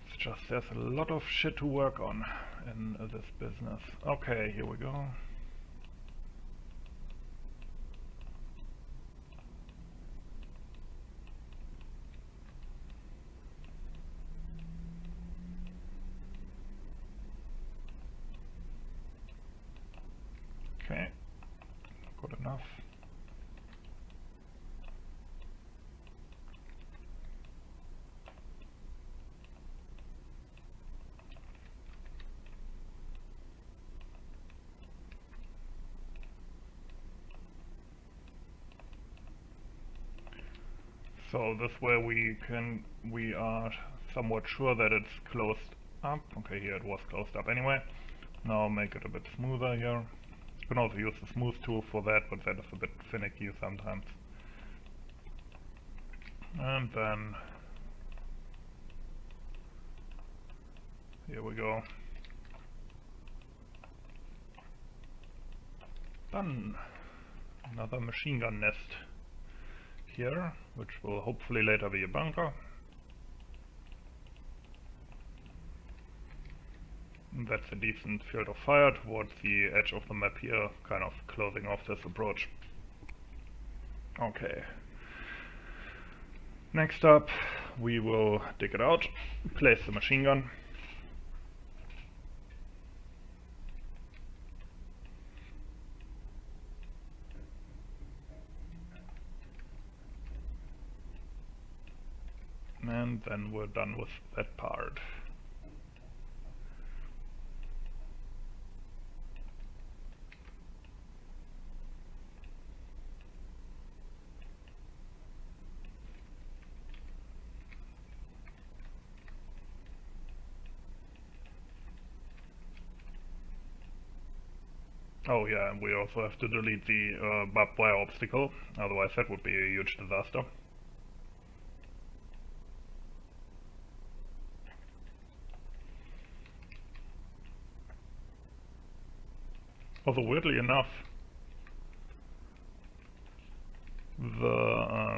It's just there's a lot of shit to work on in this business. Okay, here we go. Okay, good enough. So this way we are somewhat sure that it's closed up. Okay, here it was closed up anyway. Now make it a bit smoother here. You can also use the smooth tool for that, but that is a bit finicky sometimes. And then here we go. Done. Another machine gun nest here, which will hopefully later be a bunker. And that's a decent field of fire towards the edge of the map here, kind of closing off this approach. Okay. Next up, we will dig it out, place the machine gun. And then we're done with that part. Oh yeah, and we also have to delete the barbed wire obstacle, otherwise that would be a huge disaster. Although weirdly enough, the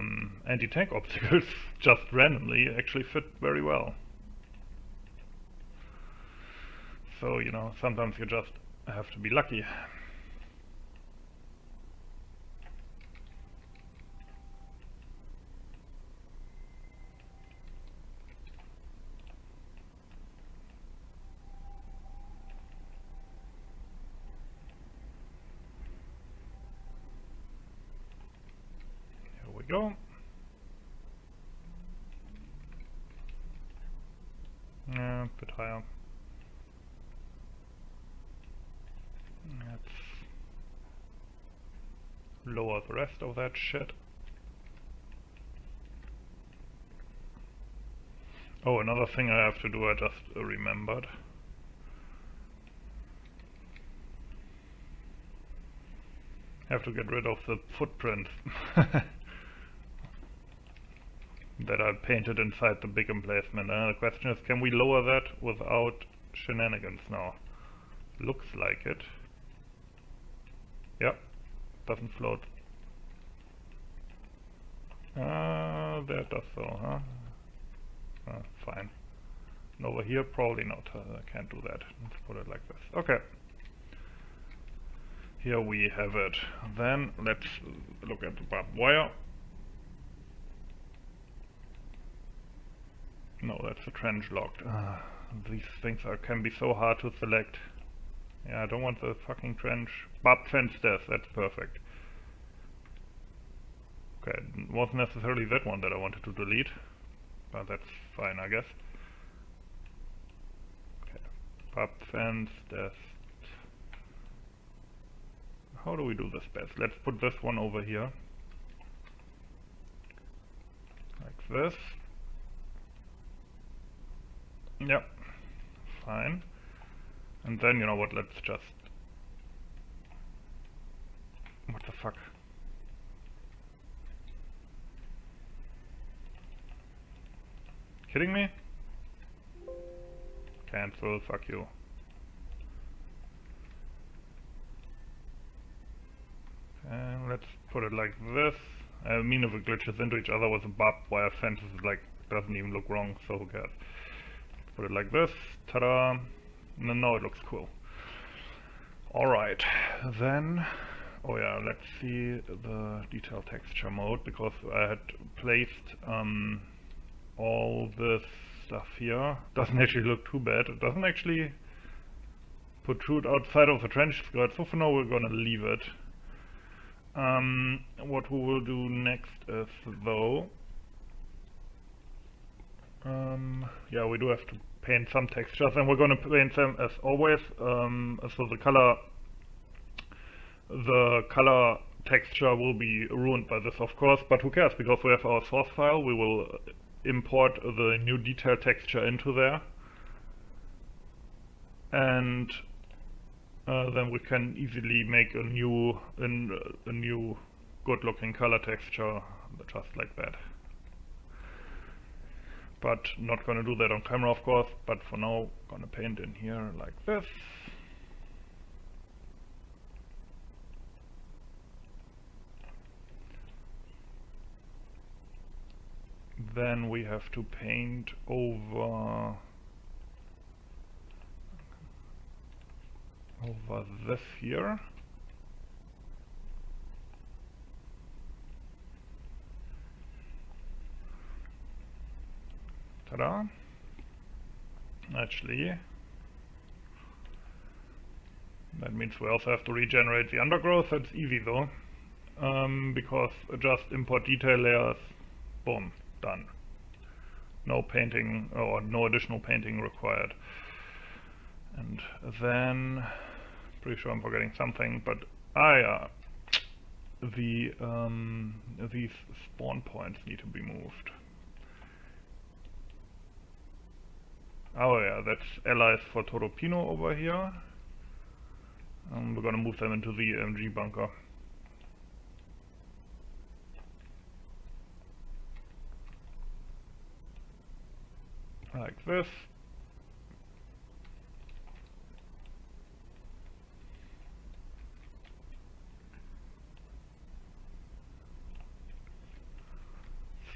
anti-tank obstacles just randomly actually fit very well. So, you know, sometimes you just have to be lucky. Go. A bit higher. Let's lower the rest of that shit. Oh, another thing I have to do, I just remembered. I have to get rid of the footprints that I painted inside the big emplacement. The question is, can we lower that without shenanigans now? Looks like it. Yep, doesn't float. That does so, huh? Fine. And over here, probably not. I can't do that. Let's put it like this. Okay. Here we have it. Then let's look at the barbed wire. No, that's a trench locked. These things can be so hard to select. Yeah, I don't want the fucking trench. Barbed fence death, that's perfect. Okay, it wasn't necessarily that one that I wanted to delete, but that's fine, I guess. Okay, barbed fence death. How do we do this best? Let's put this one over here. Like this. Yep, fine. And then, you know what, let's just... What the fuck? Kidding me? Cancel, fuck you. And let's put it like this. I mean, if it glitches into each other with a barbed wire fence, it like doesn't even look wrong, so who cares? Put it like this, ta-da, and now it looks cool. Alright, then, oh yeah, let's see the detail texture mode, because I had placed all this stuff here. Doesn't actually look too bad. It doesn't actually protrude outside of the trench skirt, so for now we're gonna leave it. What we will do next is, though, yeah, we do have to paint some textures, and we're going to paint them as always. So the color texture will be ruined by this, of course, but who cares, because we have our source file. We will import the new detail texture into there, and then we can easily make a new good looking color texture just like that. But not gonna do that on camera, of course, but for now gonna paint in here like this. Then we have to paint over this here. Ta-da! Actually, that means we also have to regenerate the undergrowth. That's easy though, because just import detail layers, boom, done. No painting or no additional painting required. And then, pretty sure I'm forgetting something, but these spawn points need to be moved. Oh yeah, that's allies for Toropino over here. We're gonna move them into the MG bunker. Like this.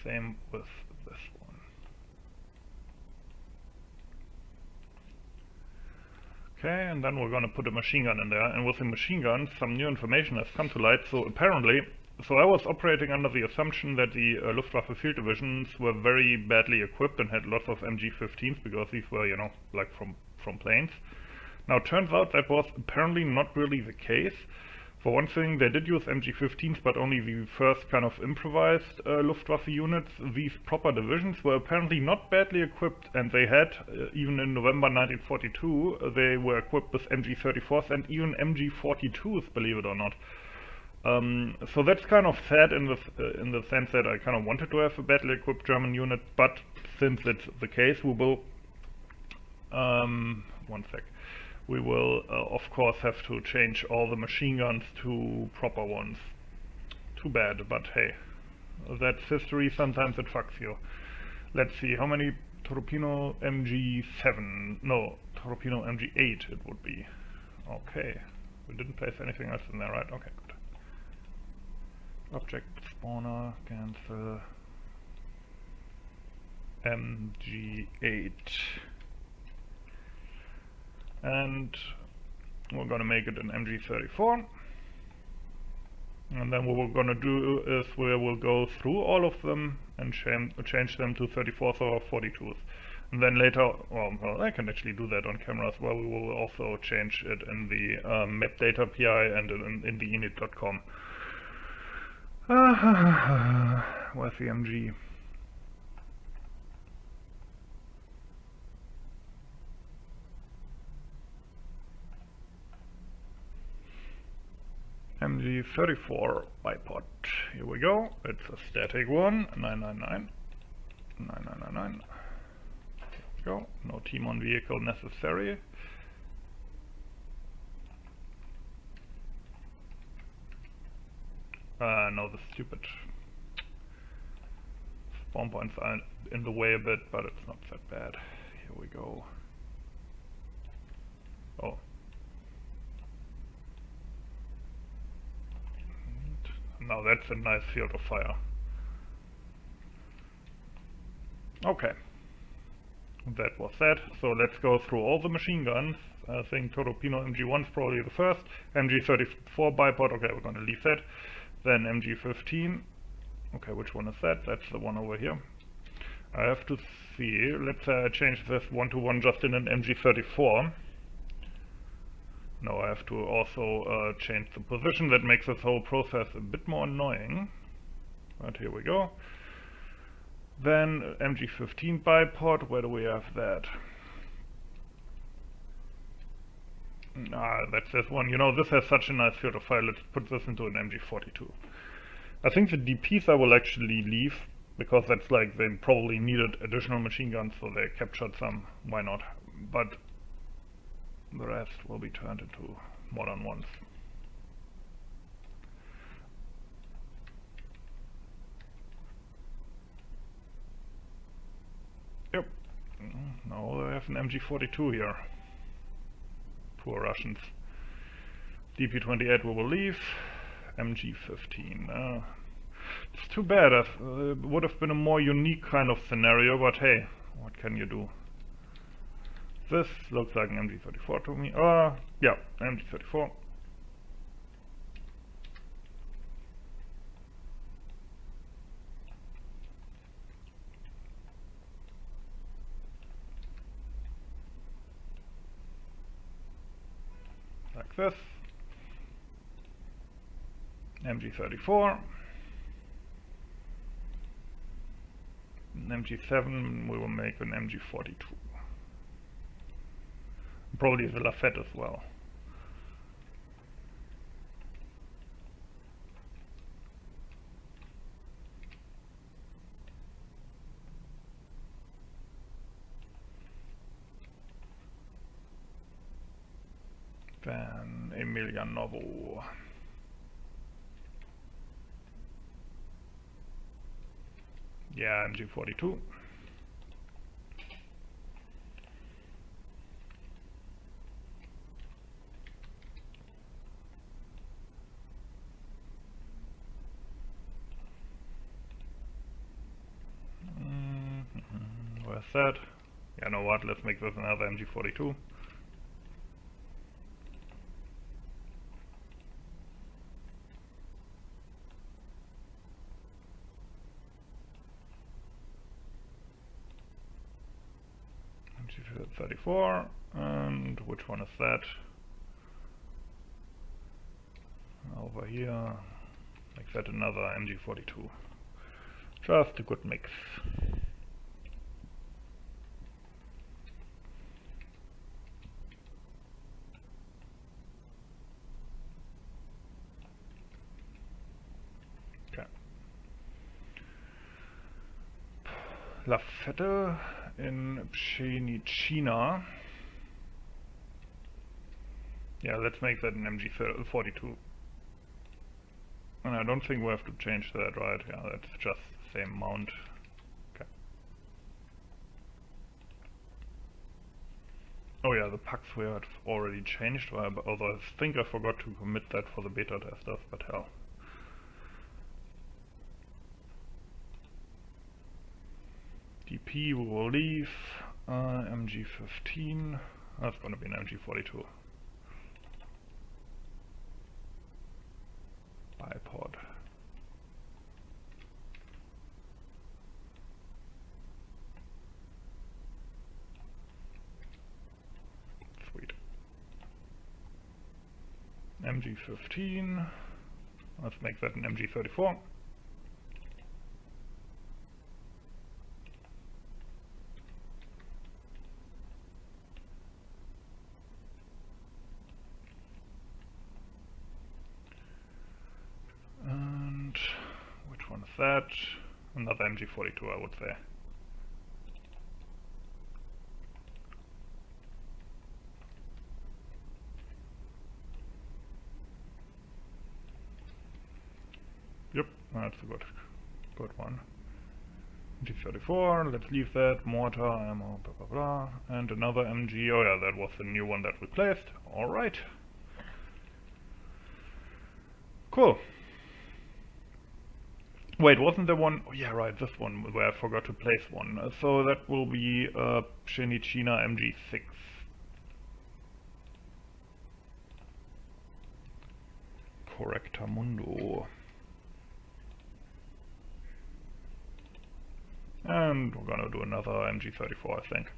Same with this one. Okay, and then we're gonna put a machine gun in there, and with the machine gun some new information has come to light. So apparently, I was operating under the assumption that the Luftwaffe field divisions were very badly equipped and had lots of MG15s, because these were, you know, like from planes. Now turns out that was apparently not really the case. For one thing, they did use MG15s, but only the first kind of improvised Luftwaffe units. These proper divisions were apparently not badly equipped, and they had, even in November 1942, they were equipped with MG34s and even MG42s, believe it or not. So that's kind of sad in the sense that I kind of wanted to have a badly equipped German unit, but since it's the case, we will... one sec. We will, of course, have to change all the machine guns to proper ones. Too bad, but hey, that's history, sometimes it fucks you. Let's see, how many Toropino MG7? No, Toropino MG8 it would be. Okay, we didn't place anything else in there, right? Okay, good. Object spawner, cancel. MG8. And we're gonna make it an MG34. And then what we're gonna do is we will go through all of them and change them to 34s or 42s. And then later, well, I can actually do that on camera as well. We will also change it in the map data PI and in the init.com. Where's the MG? MG34 bipod. Here we go. It's a static one. 999. 9999. Here we go. No team on vehicle necessary. No, the stupid spawn points are in the way a bit, but it's not that bad. Here we go. Oh. Now that's a nice field of fire. Okay. That was that. So let's go through all the machine guns. I think Toropino MG1 is probably the first. MG34 bipod, okay, we're gonna leave that. Then MG15. Okay, which one is that? That's the one over here. I have to see. Let's say I change this 1-to-1 just in an MG34. No, I have to also change the position. That makes this whole process a bit more annoying. But here we go. Then MG15 bipod, where do we have that? That's this one. You know, this has such a nice field of fire. Let's put this into an MG42. I think the DPs I will actually leave, because that's like, they probably needed additional machine guns, so they captured some. Why not? But the rest will be turned into modern ones. Yep. Now they have an MG42 here. Poor Russians. DP28 we will leave. MG15. It's too bad. It would have been a more unique kind of scenario, but hey, what can you do? This looks like an MG34 to me. Yeah, MG34. Like this. MG34. An MG7 we will make an MG42. Probably the Lafette as well. Then Emilianovo. Yeah, MG42. Where's that? Yeah, know what? Let's make this another MG42. MG34, and which one is that? Over here, make that another MG42. Just a good mix. Okay. Lafette in Pshenichina. Yeah, let's make that an MG42. And I don't think we have to change that, right? Yeah, that's just the same mount. Okay. Oh yeah, the packs we had already changed, although I think I forgot to commit that for the beta testers, but hell. DP we will leave. MG15. That's gonna be an MG42. Bipod. Sweet. MG15. Let's make that an MG34. And which one is that? Another MG42, I would say. Yep, that's a good one. MG34, let's leave that. Mortar, ammo, blah blah blah. And another MG, oh yeah, that was the new one that we placed. Alright. Cool. Wait, wasn't there one? Oh yeah, right, this one where I forgot to place one. So that will be Pshenichina MG6. Correctamundo. And we're gonna do another MG34, I think.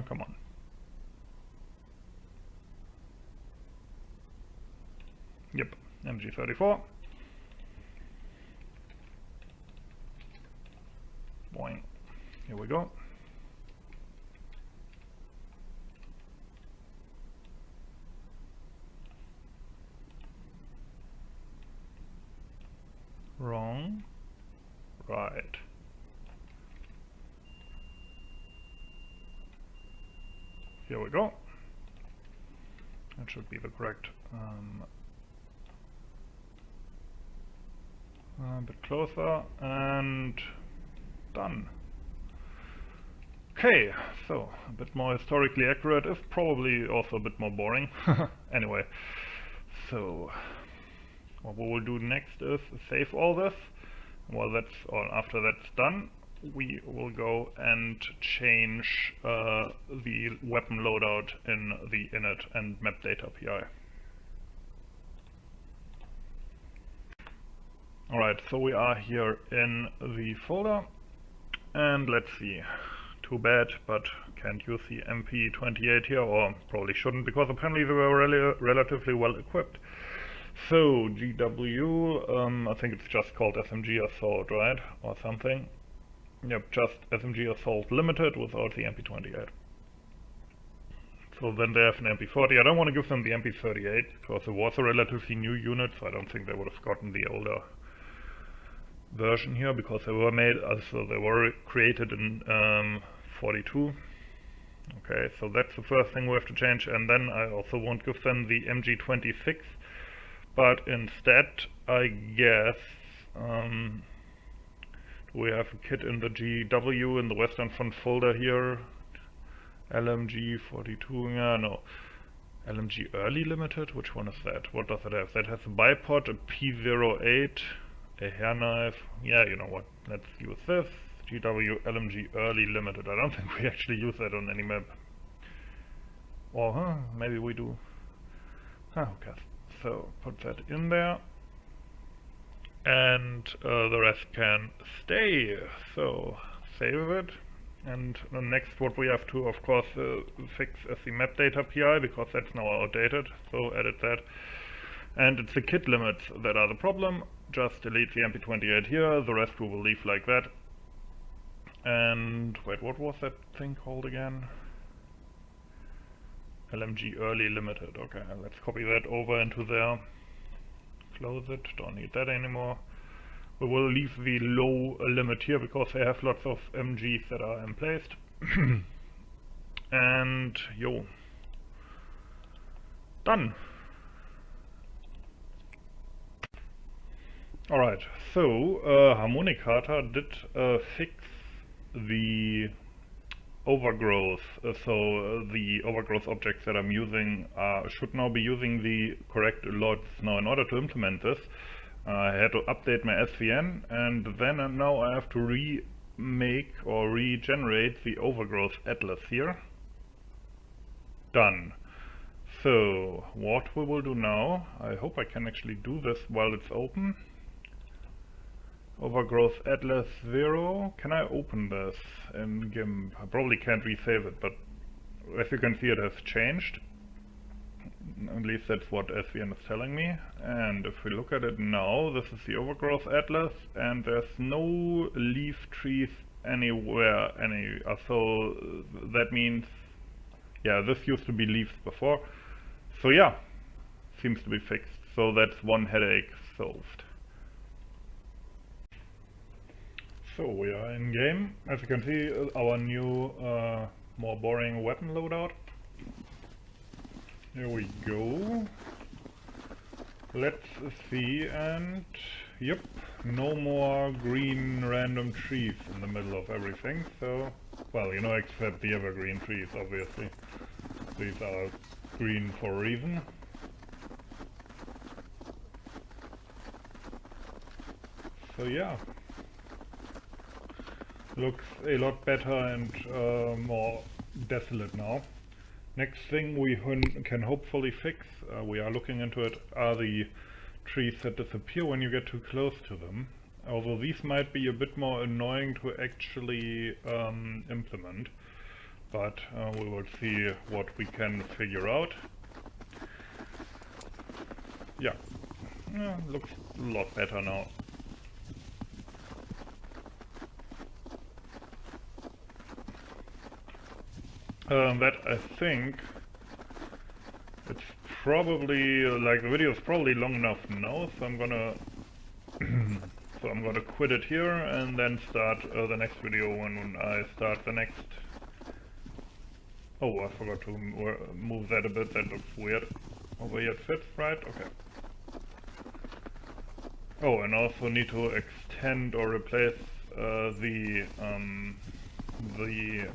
Come on. Yep, MG34. Boing. Here we go. Wrong. Right. Here we go. That should be the correct. A bit closer and done. Okay, so a bit more historically accurate, if probably also a bit more boring. Anyway, so what we will do next is save all this. Well, after that's done, we will go and change the weapon loadout in the init and map data API. Alright, so we are here in the folder, and let's see. Too bad, but can't use the MP28 here, or probably shouldn't, because apparently they were relatively well equipped. So, GW, I think it's just called SMG Assault, right? Or something. Yep, just SMG Assault Limited without the MP28. So then they have an MP40. I don't want to give them the MP38, because it was a relatively new unit, so I don't think they would have gotten the older version here, because they were made, so they were created in 42. Okay, so that's the first thing we have to change, and then I also won't give them the MG26, but instead, I guess, we have a kit in the GW in the Western Front folder here. LMG 42, yeah, no. LMG Early Limited? Which one is that? What does it have? That has a bipod, a P08, a hair knife. Yeah, you know what? Let's use this. GW LMG Early Limited. I don't think we actually use that on any map. Or, maybe we do. Who cares? So, put that in there. And the rest can stay. So, save it. And the next what we have to, of course, fix is the map data API, because that's now outdated. So, edit that. And it's the kit limits that are the problem. Just delete the MP28 here, the rest we will leave like that. And wait, what was that thing called again? LMG Early Limited. Okay, let's copy that over into there. Close it, don't need that anymore. We will leave the low limit here because they have lots of MGs that are emplaced. And yo, done. Alright, so Harmonicata did fix the overgrowth, so the overgrowth objects that I'm using should now be using the correct lots. Now, in order to implement this, I had to update my SVN, and then now I have to remake or regenerate the overgrowth atlas here. Done. So, what we will do now, I hope I can actually do this while it's open. Overgrowth Atlas 0. Can I open this in GIMP? I probably can't resave it, but as you can see it has changed. At least that's what SVN is telling me. And if we look at it now, this is the Overgrowth Atlas, and there's no leaf trees anywhere. So that means, yeah, this used to be leaves before. So yeah, seems to be fixed. So that's one headache solved. So we are in game. As you can see, our new, more boring weapon loadout. Here we go. Let's see, and yep, no more green random trees in the middle of everything. So, well, you know, except the evergreen trees, obviously. These are green for a reason. So yeah. Looks a lot better and more desolate now. Next thing we can hopefully fix, we are looking into it, are the trees that disappear when you get too close to them. Although these might be a bit more annoying to actually implement. But we will see what we can figure out. Yeah, looks a lot better now. That I think it's probably like the video is probably long enough now, so I'm gonna quit it here and then start the next video when I start the next. Oh, I forgot to move that a bit. That looks weird. Over here it fits, right? Okay. Oh, and also need to extend or replace the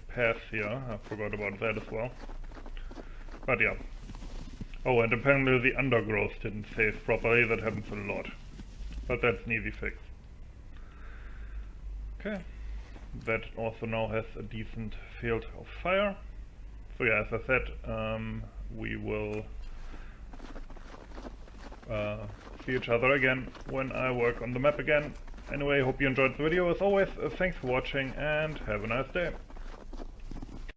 path here. I forgot about that as well. But yeah. Oh, and apparently the undergrowth didn't save properly. That happens a lot. But that's an easy fix. Okay. That also now has a decent field of fire. So yeah, as I said, we will see each other again when I work on the map again. Anyway, hope you enjoyed the video. As always, thanks for watching and have a nice day.